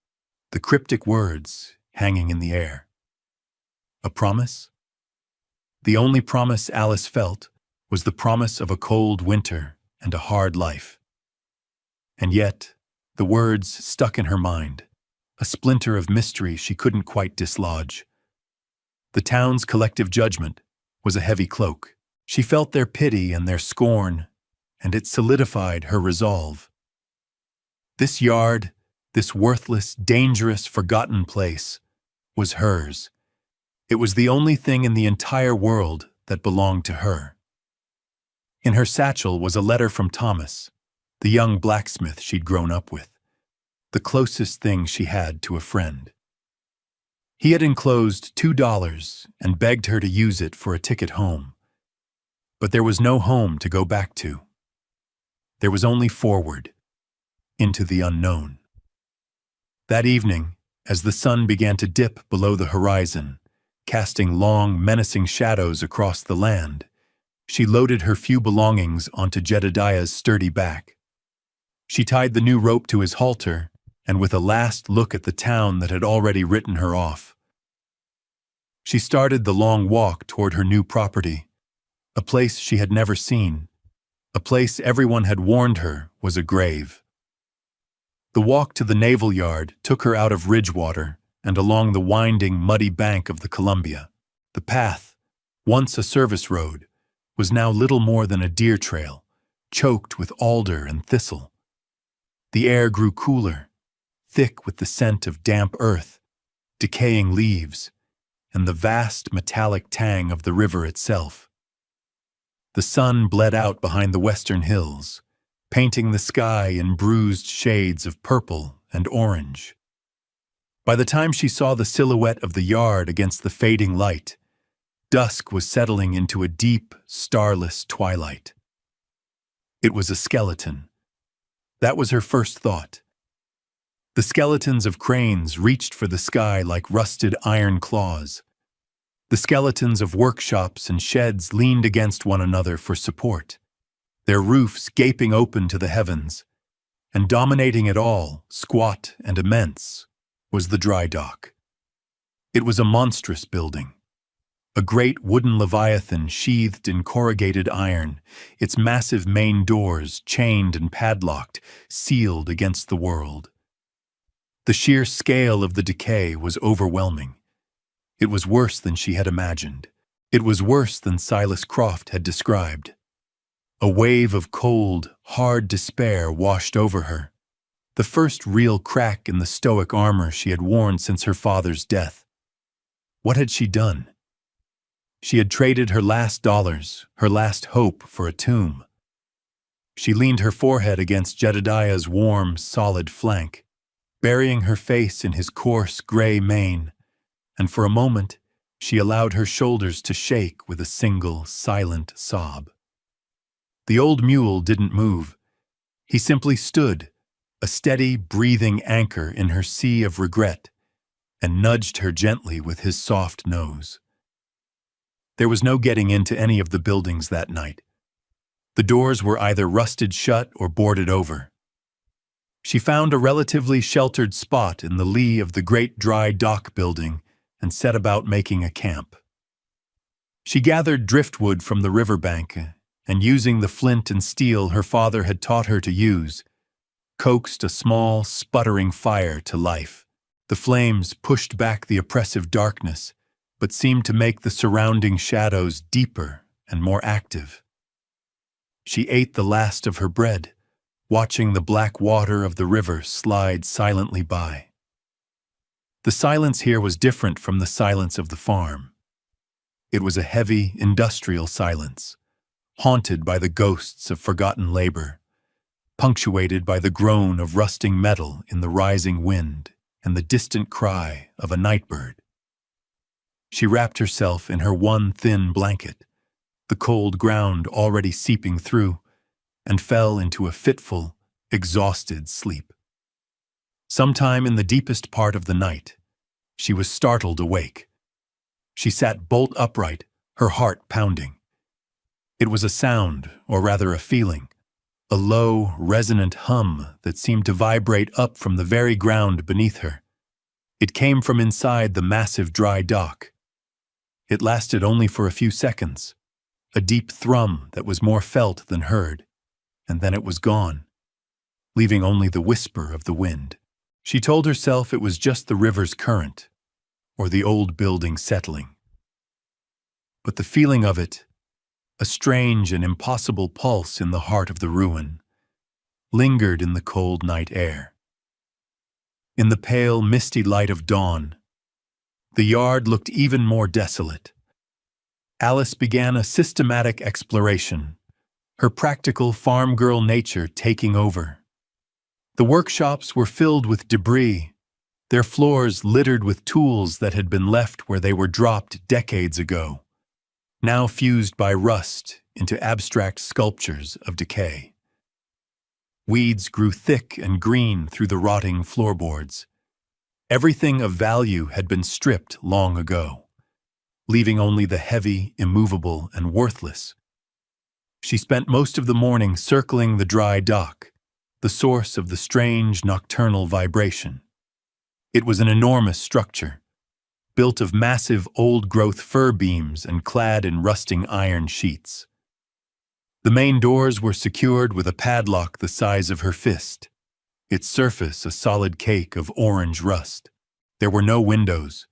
the cryptic words hanging in the air. A promise? The only promise Alice felt was the promise of a cold winter and a hard life. And yet, the words stuck in her mind, a splinter of mystery she couldn't quite dislodge. The town's collective judgment was a heavy cloak. She felt their pity and their scorn, and it solidified her resolve. This yard, this worthless, dangerous, forgotten place, was hers. It was the only thing in the entire world that belonged to her. In her satchel was a letter from Thomas, the young blacksmith she'd grown up with, the closest thing she had to a friend. He had enclosed $2 and begged her to use it for a ticket home. But there was no home to go back to. There was only forward, into the unknown. That evening, as the sun began to dip below the horizon, casting long, menacing shadows across the land, she loaded her few belongings onto Jedediah's sturdy back. She tied the new rope to his halter, and with a last look at the town that had already written her off, she started the long walk toward her new property, a place she had never seen, a place everyone had warned her was a grave. The walk to the naval yard took her out of Ridgewater and along the winding, muddy bank of the Columbia. The path, once a service road, was now little more than a deer trail, choked with alder and thistle. The air grew cooler, thick with the scent of damp earth, decaying leaves, and the vast metallic tang of the river itself. The sun bled out behind the western hills, painting the sky in bruised shades of purple and orange. By the time she saw the silhouette of the yard against the fading light, dusk was settling into a deep, starless twilight. It was a skeleton. That was her first thought. The skeletons of cranes reached for the sky like rusted iron claws. The skeletons of workshops and sheds leaned against one another for support, their roofs gaping open to the heavens, and dominating it all, squat and immense, was the dry dock. It was a monstrous building, a great wooden leviathan sheathed in corrugated iron, its massive main doors chained and padlocked, sealed against the world. The sheer scale of the decay was overwhelming. It was worse than she had imagined. It was worse than Silas Croft had described. A wave of cold, hard despair washed over her, the first real crack in the stoic armor she had worn since her father's death. What had she done? She had traded her last dollars, her last hope, for a tomb. She leaned her forehead against Jedediah's warm, solid flank, burying her face in his coarse, gray mane, and for a moment she allowed her shoulders to shake with a single, silent sob. The old mule didn't move. He simply stood, a steady, breathing anchor in her sea of regret, and nudged her gently with his soft nose. There was no getting into any of the buildings that night. The doors were either rusted shut or boarded over. She found a relatively sheltered spot in the lee of the great dry dock building and set about making a camp. She gathered driftwood from the riverbank and, using the flint and steel her father had taught her to use, coaxed a small, sputtering fire to life. The flames pushed back the oppressive darkness, but seemed to make the surrounding shadows deeper and more active. She ate the last of her bread, watching the black water of the river slide silently by. The silence here was different from the silence of the farm. It was a heavy, industrial silence, haunted by the ghosts of forgotten labor, punctuated by the groan of rusting metal in the rising wind and the distant cry of a nightbird. She wrapped herself in her one thin blanket, the cold ground already seeping through, and fell into a fitful, exhausted sleep. Sometime in the deepest part of the night, she was startled awake. She sat bolt upright, her heart pounding. It was a sound, or rather a feeling, a low, resonant hum that seemed to vibrate up from the very ground beneath her. It came from inside the massive dry dock. It lasted only for a few seconds, a deep thrum that was more felt than heard, and then it was gone, leaving only the whisper of the wind. She told herself it was just the river's current, or the old building settling. But the feeling of it, a strange and impossible pulse in the heart of the ruin, lingered in the cold night air. In the pale, misty light of dawn, the yard looked even more desolate. Alice began a systematic exploration, her practical farm girl nature taking over. The workshops were filled with debris, their floors littered with tools that had been left where they were dropped decades ago, now fused by rust into abstract sculptures of decay. Weeds grew thick and green through the rotting floorboards. Everything of value had been stripped long ago, leaving only the heavy, immovable, and worthless. She spent most of the morning circling the dry dock, the source of the strange nocturnal vibration. It was an enormous structure, built of massive old-growth fir beams and clad in rusting iron sheets. The main doors were secured with a padlock the size of her fist, its surface a solid cake of orange rust. There were no windows,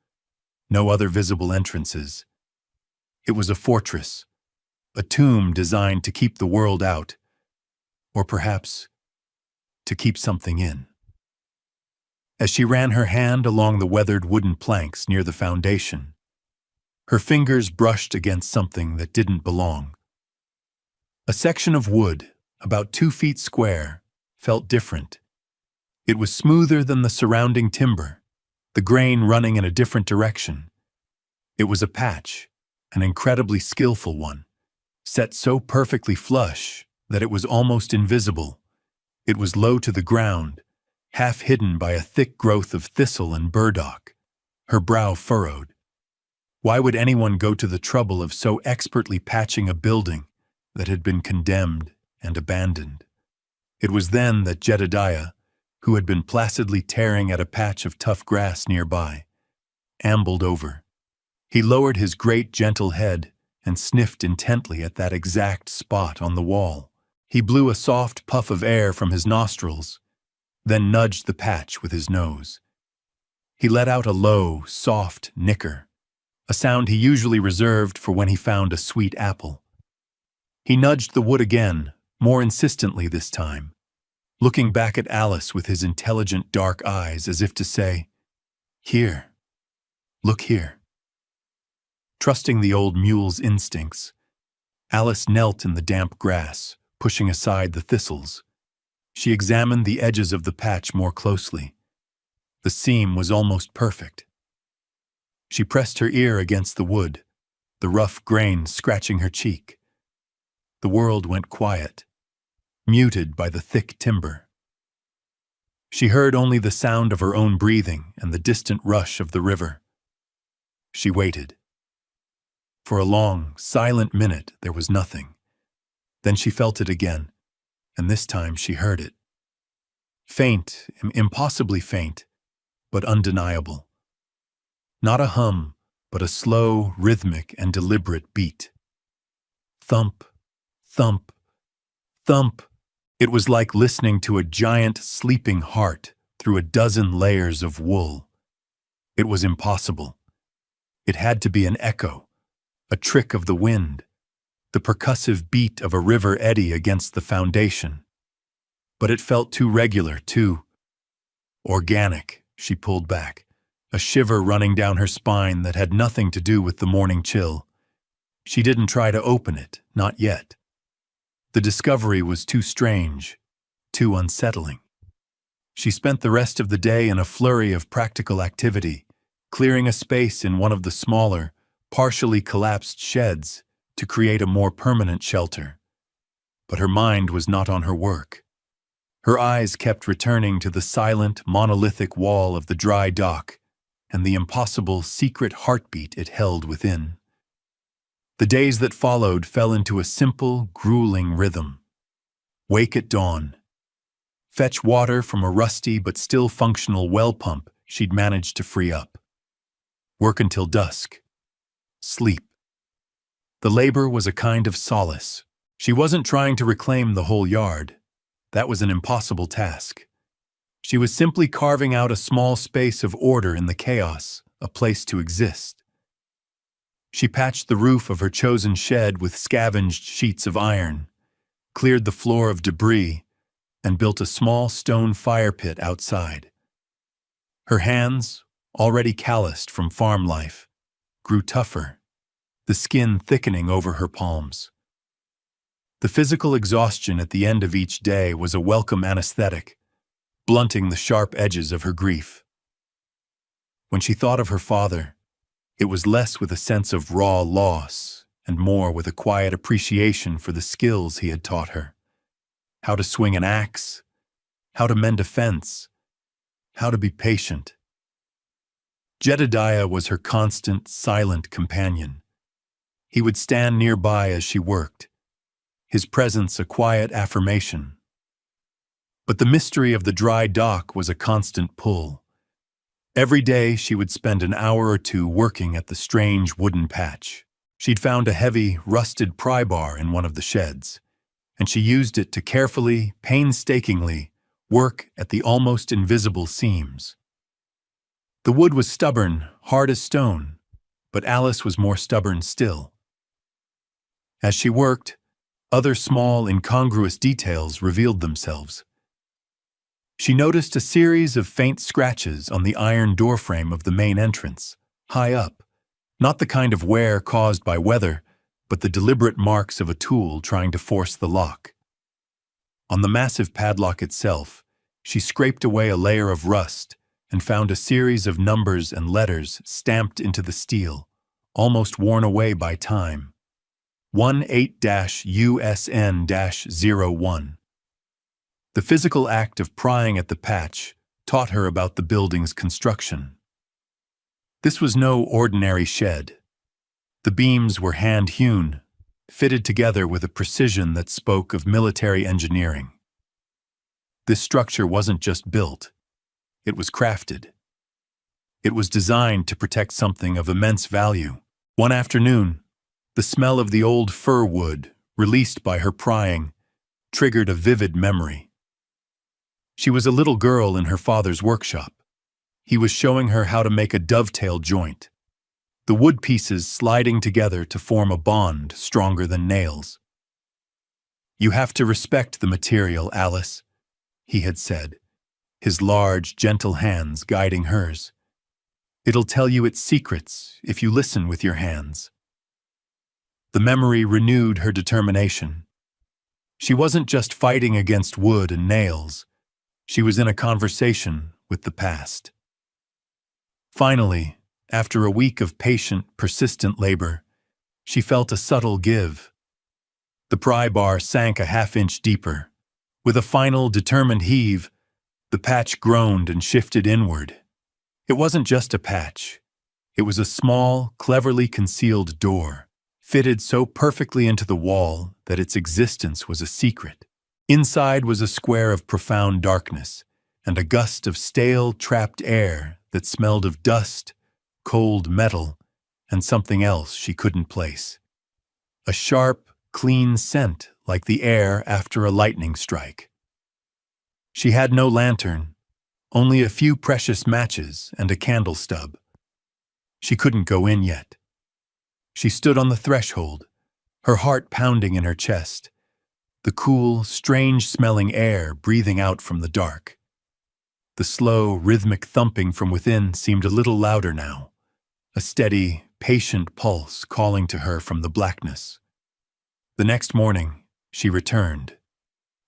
no other visible entrances. It was a fortress, a tomb designed to keep the world out, or perhaps to keep something in. As she ran her hand along the weathered wooden planks near the foundation, her fingers brushed against something that didn't belong. A section of wood, about 2 feet square, felt different. It was smoother than the surrounding timber, the grain running in a different direction. It was a patch, an incredibly skillful one, set so perfectly flush that it was almost invisible. It was low to the ground, half hidden by a thick growth of thistle and burdock, her brow furrowed. Why would anyone go to the trouble of so expertly patching a building that had been condemned and abandoned? It was then that Jedediah, who had been placidly tearing at a patch of tough grass nearby, ambled over. He lowered his great gentle head and sniffed intently at that exact spot on the wall. He blew a soft puff of air from his nostrils, then nudged the patch with his nose. He let out a low, soft nicker, a sound he usually reserved for when he found a sweet apple. He nudged the wood again, more insistently this time, looking back at Alice with his intelligent dark eyes as if to say, "Here, look here." Trusting the old mule's instincts, Alice knelt in the damp grass, pushing aside the thistles. She examined the edges of the patch more closely. The seam was almost perfect. She pressed her ear against the wood, the rough grain scratching her cheek. The world went quiet, muted by the thick timber. She heard only the sound of her own breathing and the distant rush of the river. She waited. For a long, silent minute there was nothing. Then she felt it again, and this time she heard it. Faint, impossibly faint, but undeniable. Not a hum, but a slow, rhythmic, and deliberate beat. Thump, thump, thump. It was like listening to a giant sleeping heart through a dozen layers of wool. It was impossible. It had to be an echo, a trick of the wind, the percussive beat of a river eddy against the foundation. But it felt too regular, too organic. She pulled back, a shiver running down her spine that had nothing to do with the morning chill. She didn't try to open it, not yet. The discovery was too strange, too unsettling. She spent the rest of the day in a flurry of practical activity, clearing a space in one of the smaller, partially collapsed sheds, to create a more permanent shelter. But her mind was not on her work. Her eyes kept returning to the silent, monolithic wall of the dry dock and the impossible, secret heartbeat it held within. The days that followed fell into a simple, grueling rhythm. Wake at dawn. Fetch water from a rusty but still functional well pump she'd managed to free up. Work until dusk. Sleep. The labor was a kind of solace. She wasn't trying to reclaim the whole yard. That was an impossible task. She was simply carving out a small space of order in the chaos, a place to exist. She patched the roof of her chosen shed with scavenged sheets of iron, cleared the floor of debris, and built a small stone fire pit outside. Her hands, already calloused from farm life, grew tougher, the skin thickening over her palms. The physical exhaustion at the end of each day was a welcome anesthetic, blunting the sharp edges of her grief. When she thought of her father, it was less with a sense of raw loss and more with a quiet appreciation for the skills he had taught her. How to swing an axe, how to mend a fence, how to be patient. Jedediah was her constant, silent companion. He would stand nearby as she worked, his presence a quiet affirmation. But the mystery of the dry dock was a constant pull. Every day she would spend an hour or two working at the strange wooden patch. She'd found a heavy, rusted pry bar in one of the sheds, and she used it to carefully, painstakingly work at the almost invisible seams. The wood was stubborn, hard as stone, but Alice was more stubborn still. As she worked, other small, incongruous details revealed themselves. She noticed a series of faint scratches on the iron doorframe of the main entrance, high up, not the kind of wear caused by weather, but the deliberate marks of a tool trying to force the lock. On the massive padlock itself, she scraped away a layer of rust and found a series of numbers and letters stamped into the steel, almost worn away by time. 18-USN-01. The physical act of prying at the patch taught her about the building's construction. This was no ordinary shed. The beams were hand-hewn, fitted together with a precision that spoke of military engineering. This structure wasn't just built, it was crafted. It was designed to protect something of immense value. One afternoon, the smell of the old fir wood, released by her prying, triggered a vivid memory. She was a little girl in her father's workshop. He was showing her how to make a dovetail joint, the wood pieces sliding together to form a bond stronger than nails. "You have to respect the material, Alice," he had said, his large, gentle hands guiding hers. "It'll tell you its secrets if you listen with your hands." The memory renewed her determination. She wasn't just fighting against wood and nails. She was in a conversation with the past. Finally, after a week of patient, persistent labor, she felt a subtle give. The pry bar sank a half-inch deeper. With a final, determined heave, the patch groaned and shifted inward. It wasn't just a patch. It was a small, cleverly concealed door, fitted so perfectly into the wall that its existence was a secret. Inside was a square of profound darkness, and a gust of stale, trapped air that smelled of dust, cold metal, and something else she couldn't place. A sharp, clean scent like the air after a lightning strike. She had no lantern, only a few precious matches and a candle stub. She couldn't go in yet. She stood on the threshold, her heart pounding in her chest, the cool, strange-smelling air breathing out from the dark. The slow, rhythmic thumping from within seemed a little louder now, a steady, patient pulse calling to her from the blackness. The next morning, she returned,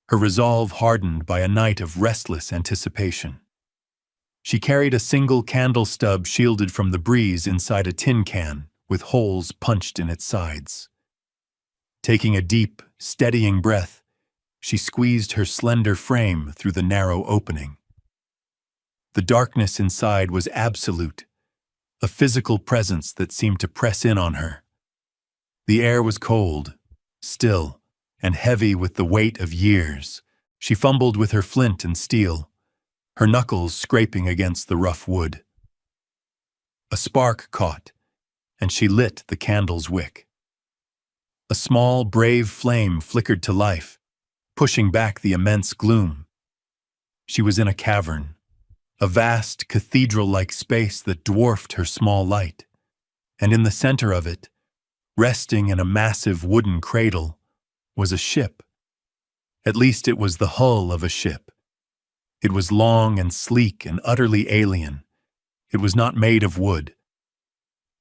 her resolve hardened by a night of restless anticipation. She carried a single candle stub shielded from the breeze inside a tin can with holes punched in its sides. Taking a deep, steadying breath, she squeezed her slender frame through the narrow opening. The darkness inside was absolute, a physical presence that seemed to press in on her. The air was cold, still, and heavy with the weight of years. She fumbled with her flint and steel, her knuckles scraping against the rough wood. A spark caught, and she lit the candle's wick. A small, brave flame flickered to life, pushing back the immense gloom. She was in a cavern, a vast, cathedral-like space that dwarfed her small light, and in the center of it, resting in a massive wooden cradle, was a ship. At least it was the hull of a ship. It was long and sleek and utterly alien. It was not made of wood.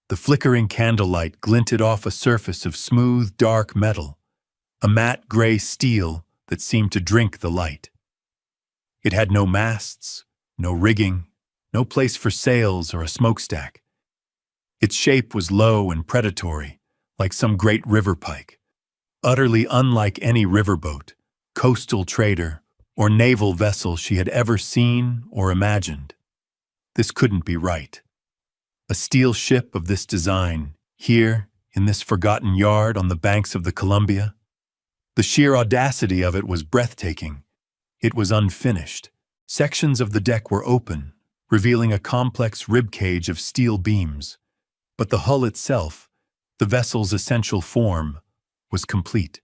The flickering candlelight glinted off a surface of smooth, dark metal, a matte gray steel that seemed to drink the light. It had no masts, no rigging, no place for sails or a smokestack. Its shape was low and predatory, like some great river pike, utterly unlike any riverboat, coastal trader, or naval vessel she had ever seen or imagined. This couldn't be right. A steel ship of this design, here, in this forgotten yard on the banks of the Columbia. The sheer audacity of it was breathtaking. It was unfinished. Sections of the deck were open, revealing a complex ribcage of steel beams. But the hull itself, the vessel's essential form, was complete.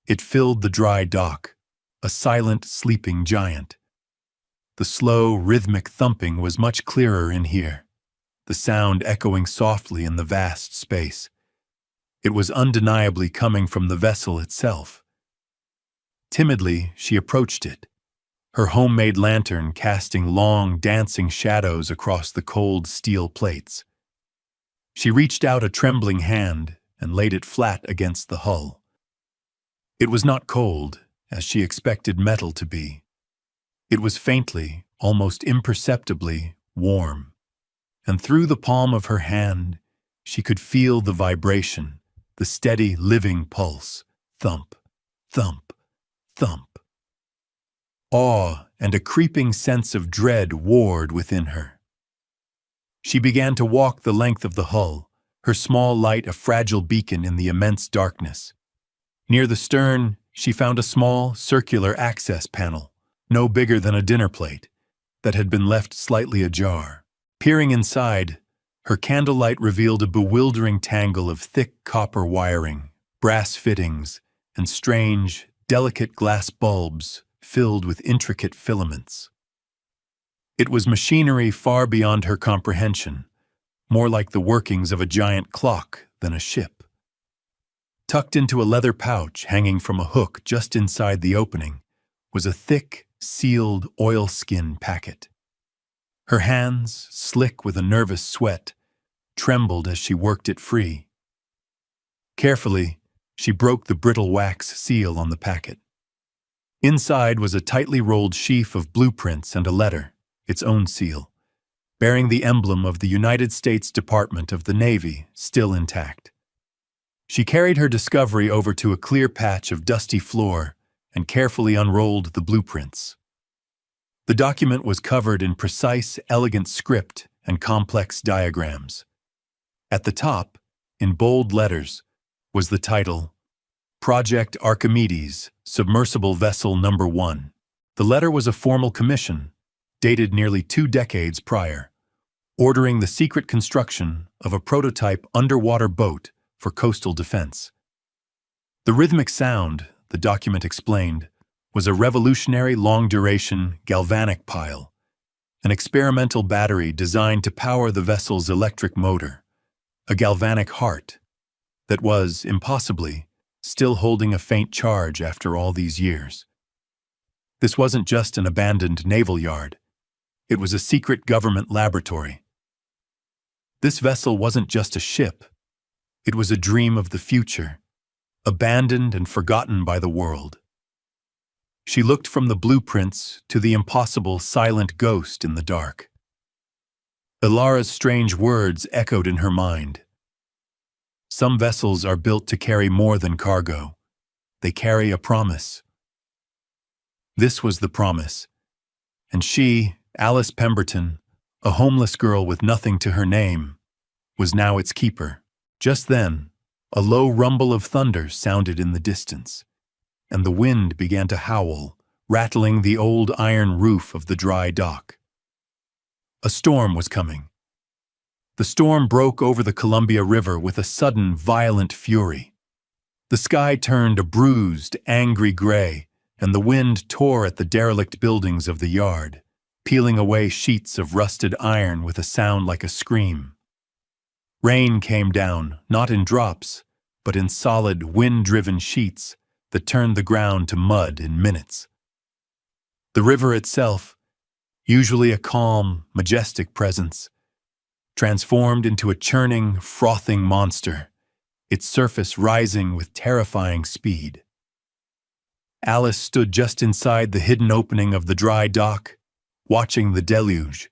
It filled the dry dock, a silent, sleeping giant. The slow, rhythmic thumping was much clearer in here, the sound echoing softly in the vast space. It was undeniably coming from the vessel itself. Timidly, she approached it, her homemade lantern casting long, dancing shadows across the cold steel plates. She reached out a trembling hand and laid it flat against the hull. It was not cold, as she expected metal to be. It was faintly, almost imperceptibly, warm. And through the palm of her hand, she could feel the vibration, the steady, living pulse, thump, thump, thump. Awe and a creeping sense of dread warred within her. She began to walk the length of the hull, her small light a fragile beacon in the immense darkness. Near the stern, she found a small, circular access panel, no bigger than a dinner plate, that had been left slightly ajar. Peering inside, her candlelight revealed a bewildering tangle of thick copper wiring, brass fittings, and strange, delicate glass bulbs filled with intricate filaments. It was machinery far beyond her comprehension, more like the workings of a giant clock than a ship. Tucked into a leather pouch hanging from a hook just inside the opening was a thick, sealed oilskin packet. Her hands, slick with a nervous sweat, trembled as she worked it free. Carefully, she broke the brittle wax seal on the packet. Inside was a tightly rolled sheaf of blueprints and a letter, its own seal, bearing the emblem of the United States Department of the Navy still intact. She carried her discovery over to a clear patch of dusty floor and carefully unrolled the blueprints. The document was covered in precise, elegant script and complex diagrams. At the top, in bold letters, was the title, Project Archimedes, Submersible Vessel Number 1. The letter was a formal commission, dated nearly 2 decades prior, ordering the secret construction of a prototype underwater boat for coastal defense. The rhythmic sound, the document explained, was a revolutionary long-duration galvanic pile, an experimental battery designed to power the vessel's electric motor, a galvanic heart that was, impossibly, still holding a faint charge after all these years. This wasn't just an abandoned naval yard. It was a secret government laboratory. This vessel wasn't just a ship. It was a dream of the future, abandoned and forgotten by the world. She looked from the blueprints to the impossible silent ghost in the dark. Ilara's strange words echoed in her mind. Some vessels are built to carry more than cargo. They carry a promise. This was the promise, and she, Alice Pemberton, a homeless girl with nothing to her name, was now its keeper. Just then, a low rumble of thunder sounded in the distance, and the wind began to howl, rattling the old iron roof of the dry dock. A storm was coming. The storm broke over the Columbia River with a sudden, violent fury. The sky turned a bruised, angry gray, and the wind tore at the derelict buildings of the yard, peeling away sheets of rusted iron with a sound like a scream. Rain came down, not in drops, but in solid, wind-driven sheets that turned the ground to mud in minutes. The river itself, usually a calm, majestic presence, transformed into a churning, frothing monster, its surface rising with terrifying speed. Alice stood just inside the hidden opening of the dry dock, watching the deluge,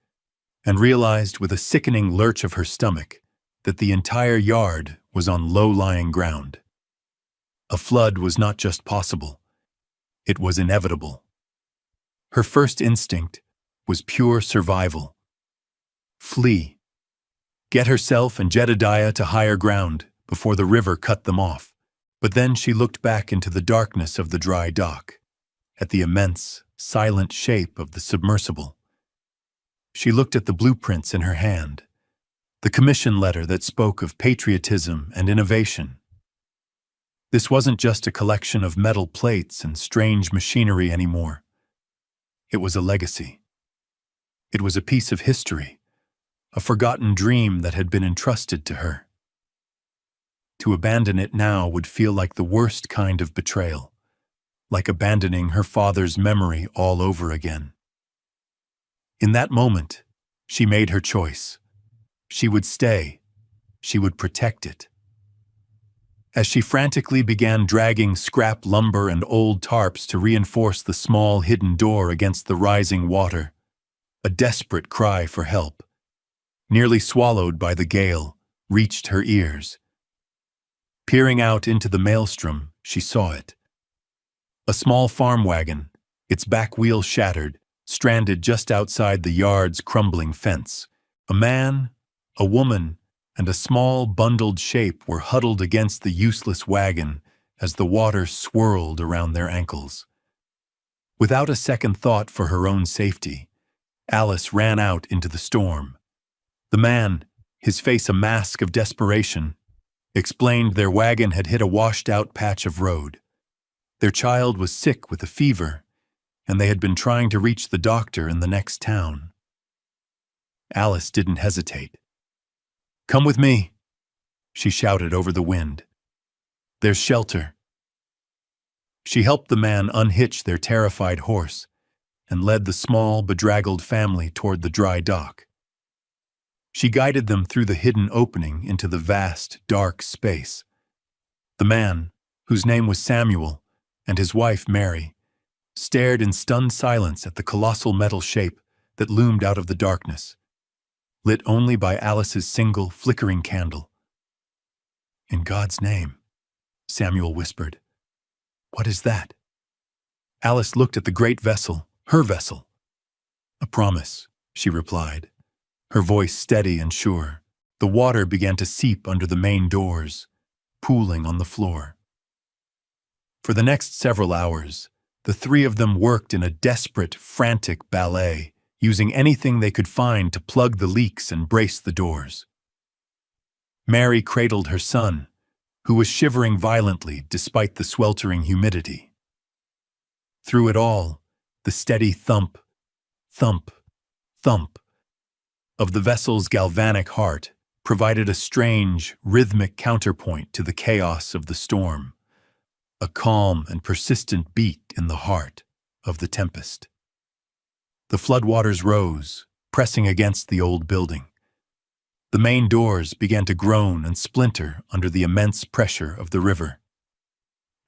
and realized with a sickening lurch of her stomach that the entire yard was on low-lying ground. A flood was not just possible, it was inevitable. Her first instinct was pure survival. Flee. Get herself and Jedediah to higher ground before the river cut them off. But then she looked back into the darkness of the dry dock, at the immense, silent shape of the submersible. She looked at the blueprints in her hand, the commission letter that spoke of patriotism and innovation. This wasn't just a collection of metal plates and strange machinery anymore. It was a legacy. It was a piece of history, a forgotten dream that had been entrusted to her. To abandon it now would feel like the worst kind of betrayal, like abandoning her father's memory all over again. In that moment, she made her choice. She would stay. She would protect it. As she frantically began dragging scrap lumber and old tarps to reinforce the small hidden door against the rising water, a desperate cry for help, nearly swallowed by the gale, reached her ears. Peering out into the maelstrom, she saw it. A small farm wagon, its back wheel shattered, stranded just outside the yard's crumbling fence. A man, a woman, and a small bundled shape were huddled against the useless wagon as the water swirled around their ankles. Without a second thought for her own safety, Alice ran out into the storm. The man, his face a mask of desperation, explained their wagon had hit a washed-out patch of road. Their child was sick with a fever, and they had been trying to reach the doctor in the next town. Alice didn't hesitate. "Come with me," she shouted over the wind. "There's shelter." She helped the man unhitch their terrified horse and led the small, bedraggled family toward the dry dock. She guided them through the hidden opening into the vast, dark space. The man, whose name was Samuel, and his wife Mary, stared in stunned silence at the colossal metal shape that loomed out of the darkness, lit only by Alice's single, flickering candle. "In God's name," Samuel whispered. "What is that?" Alice looked at the great vessel, her vessel. "A promise," she replied, her voice steady and sure. The water began to seep under the main doors, pooling on the floor. For the next several hours, the three of them worked in a desperate, frantic ballet, using anything they could find to plug the leaks and brace the doors. Mary cradled her son, who was shivering violently despite the sweltering humidity. Through it all, the steady thump, thump, thump of the vessel's galvanic heart provided a strange, rhythmic counterpoint to the chaos of the storm, a calm and persistent beat in the heart of the tempest. The floodwaters rose, pressing against the old building. The main doors began to groan and splinter under the immense pressure of the river.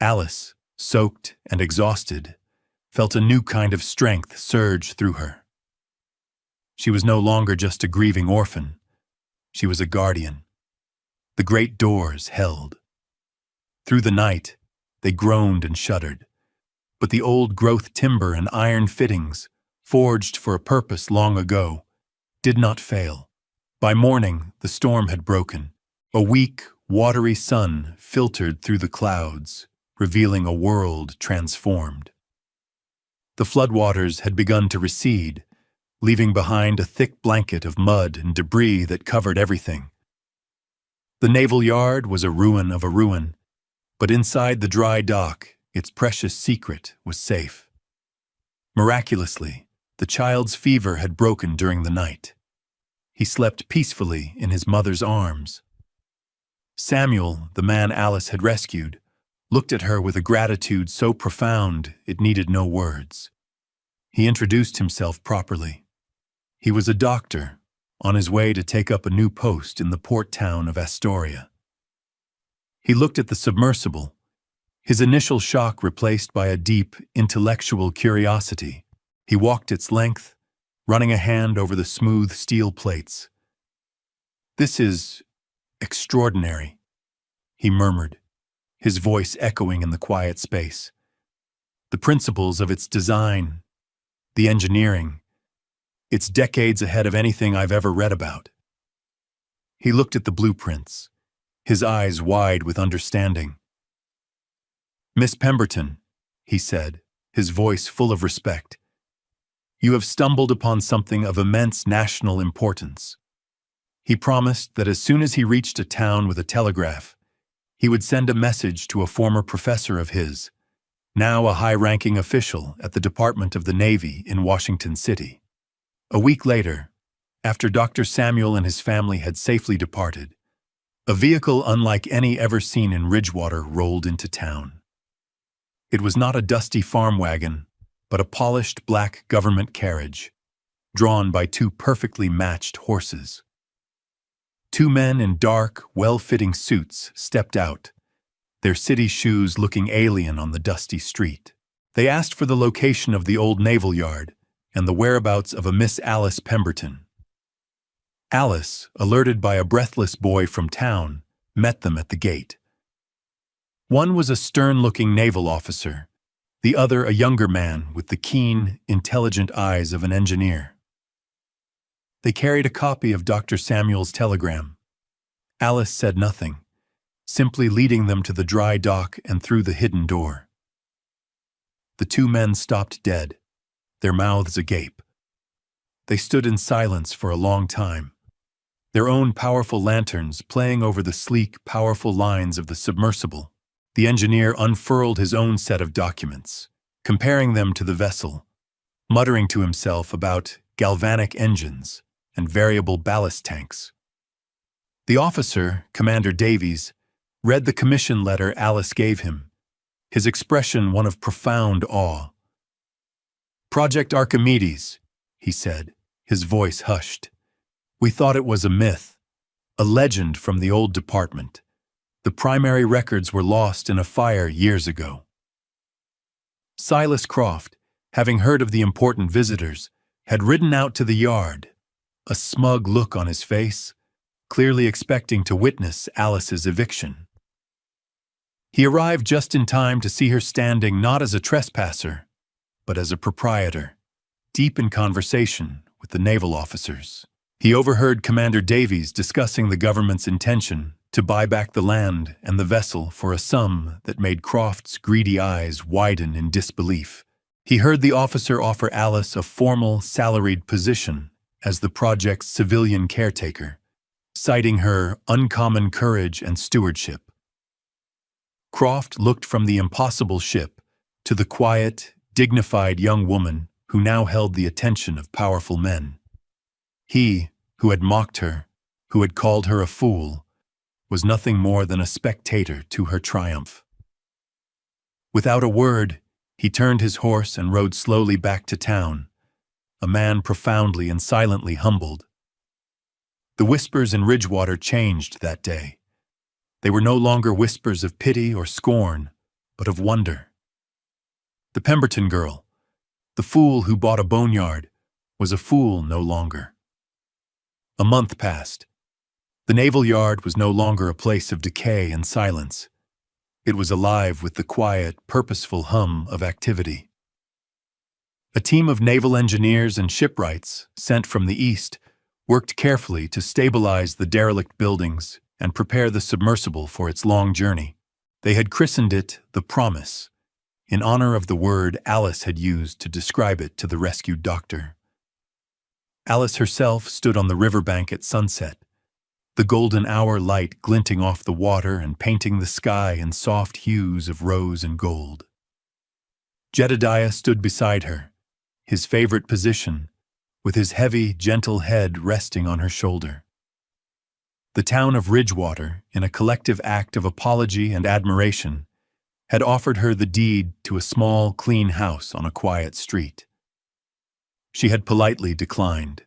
Alice, soaked and exhausted, felt a new kind of strength surge through her. She was no longer just a grieving orphan. She was a guardian. The great doors held. Through the night, they groaned and shuddered, but the old-growth timber and iron fittings, forged for a purpose long ago, did not fail. By morning, the storm had broken. A weak, watery sun filtered through the clouds, revealing a world transformed. The floodwaters had begun to recede, leaving behind a thick blanket of mud and debris that covered everything. The naval yard was a ruin of a ruin, but inside the dry dock, its precious secret was safe. Miraculously, the child's fever had broken during the night. He slept peacefully in his mother's arms. Samuel, the man Alice had rescued, looked at her with a gratitude so profound it needed no words. He introduced himself properly. He was a doctor, on his way to take up a new post in the port town of Astoria. He looked at the submersible, his initial shock replaced by a deep, intellectual curiosity. He walked its length, running a hand over the smooth steel plates. "This is extraordinary," he murmured, his voice echoing in the quiet space. "The principles of its design, the engineering, it's decades ahead of anything I've ever read about." He looked at the blueprints, his eyes wide with understanding. "Miss Pemberton," he said, his voice full of respect, "you have stumbled upon something of immense national importance." He promised that as soon as he reached a town with a telegraph, he would send a message to a former professor of his, now a high-ranking official at the Department of the Navy in Washington City. A week later, after Dr. Samuel and his family had safely departed, a vehicle unlike any ever seen in Ridgewater rolled into town. It was not a dusty farm wagon, but a polished black government carriage, drawn by two perfectly matched horses. Two men in dark, well-fitting suits stepped out, their city shoes looking alien on the dusty street. They asked for the location of the old naval yard and the whereabouts of a Miss Alice Pemberton. Alice, alerted by a breathless boy from town, met them at the gate. One was a stern-looking naval officer, the other a younger man with the keen, intelligent eyes of an engineer. They carried a copy of Dr. Samuel's telegram. Alice said nothing, simply leading them to the dry dock and through the hidden door. The two men stopped dead, their mouths agape. They stood in silence for a long time, their own powerful lanterns playing over the sleek, powerful lines of the submersible. The engineer unfurled his own set of documents, comparing them to the vessel, muttering to himself about galvanic engines and variable ballast tanks. The officer, Commander Davies, read the commission letter Alice gave him, his expression one of profound awe. "Project Archimedes," he said, his voice hushed. "We thought it was a myth, a legend from the old department. The primary records were lost in a fire years ago." Silas Croft, having heard of the important visitors, had ridden out to the yard, a smug look on his face, clearly expecting to witness Alice's eviction. He arrived just in time to see her standing not as a trespasser, but as a proprietor, deep in conversation with the naval officers. He overheard Commander Davies discussing the government's intention to buy back the land and the vessel for a sum that made Croft's greedy eyes widen in disbelief. He heard the officer offer Alice a formal, salaried position as the project's civilian caretaker, citing her uncommon courage and stewardship. Croft looked from the impossible ship to the quiet, dignified young woman who now held the attention of powerful men. He, who had mocked her, who had called her a fool, was nothing more than a spectator to her triumph. Without a word, he turned his horse and rode slowly back to town, a man profoundly and silently humbled. The whispers in Ridgewater changed that day. They were no longer whispers of pity or scorn, but of wonder. The Pemberton girl, the fool who bought a boneyard, was a fool no longer. A month passed. The The naval yard was no longer a place of decay and silence. It was alive with the quiet, purposeful hum of activity. A team of naval engineers and shipwrights, sent from the east, worked carefully to stabilize the derelict buildings and prepare the submersible for its long journey. They had christened it the Promise, in honor of the word Alice had used to describe it to the rescued doctor. Alice herself stood on the riverbank at sunset, the golden hour light glinting off the water and painting the sky in soft hues of rose and gold. Jedediah stood beside her, his favorite position, with his heavy, gentle head resting on her shoulder. The town of Ridgewater, in a collective act of apology and admiration, had offered her the deed to a small, clean house on a quiet street. She had politely declined.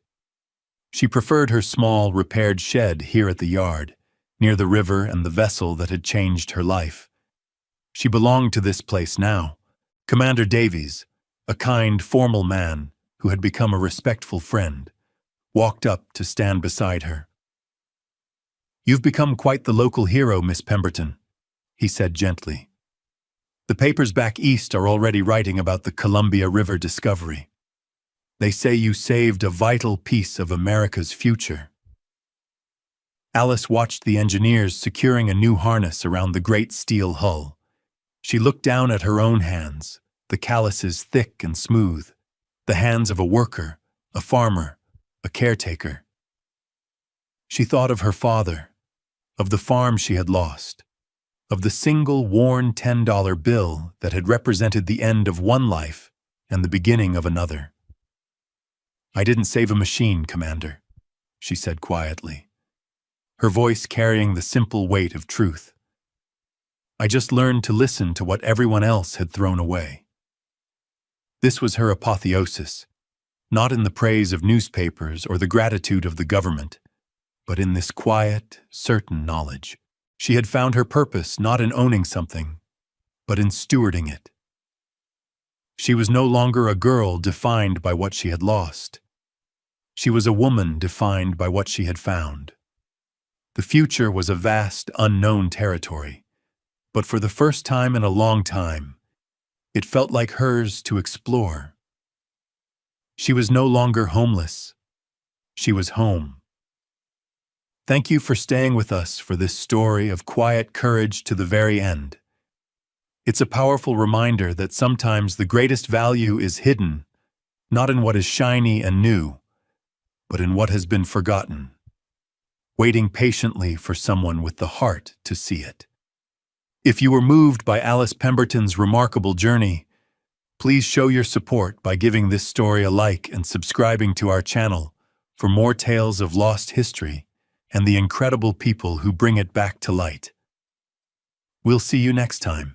She preferred her small, repaired shed here at the yard, near the river and the vessel that had changed her life. She belonged to this place now. Commander Davies, a kind, formal man who had become a respectful friend, walked up to stand beside her. "You've become quite the local hero, Miss Pemberton," he said gently. "The papers back east are already writing about the Columbia River discovery. They say you saved a vital piece of America's future." Alice watched the engineers securing a new harness around the great steel hull. She looked down at her own hands, the calluses thick and smooth, the hands of a worker, a farmer, a caretaker. She thought of her father, of the farm she had lost, of the single worn $10 bill that had represented the end of one life and the beginning of another. "I didn't save a machine, Commander," she said quietly, her voice carrying the simple weight of truth. "I just learned to listen to what everyone else had thrown away." This was her apotheosis, not in the praise of newspapers or the gratitude of the government, but in this quiet, certain knowledge. She had found her purpose not in owning something, but in stewarding it. She was no longer a girl defined by what she had lost. She was a woman defined by what she had found. The future was a vast, unknown territory, but for the first time in a long time, it felt like hers to explore. She was no longer homeless. She was home. Thank you for staying with us for this story of quiet courage to the very end. It's a powerful reminder that sometimes the greatest value is hidden, not in what is shiny and new, but in what has been forgotten, waiting patiently for someone with the heart to see it. If you were moved by Alice Pemberton's remarkable journey, please show your support by giving this story a like and subscribing to our channel for more tales of lost history and the incredible people who bring it back to light. We'll see you next time.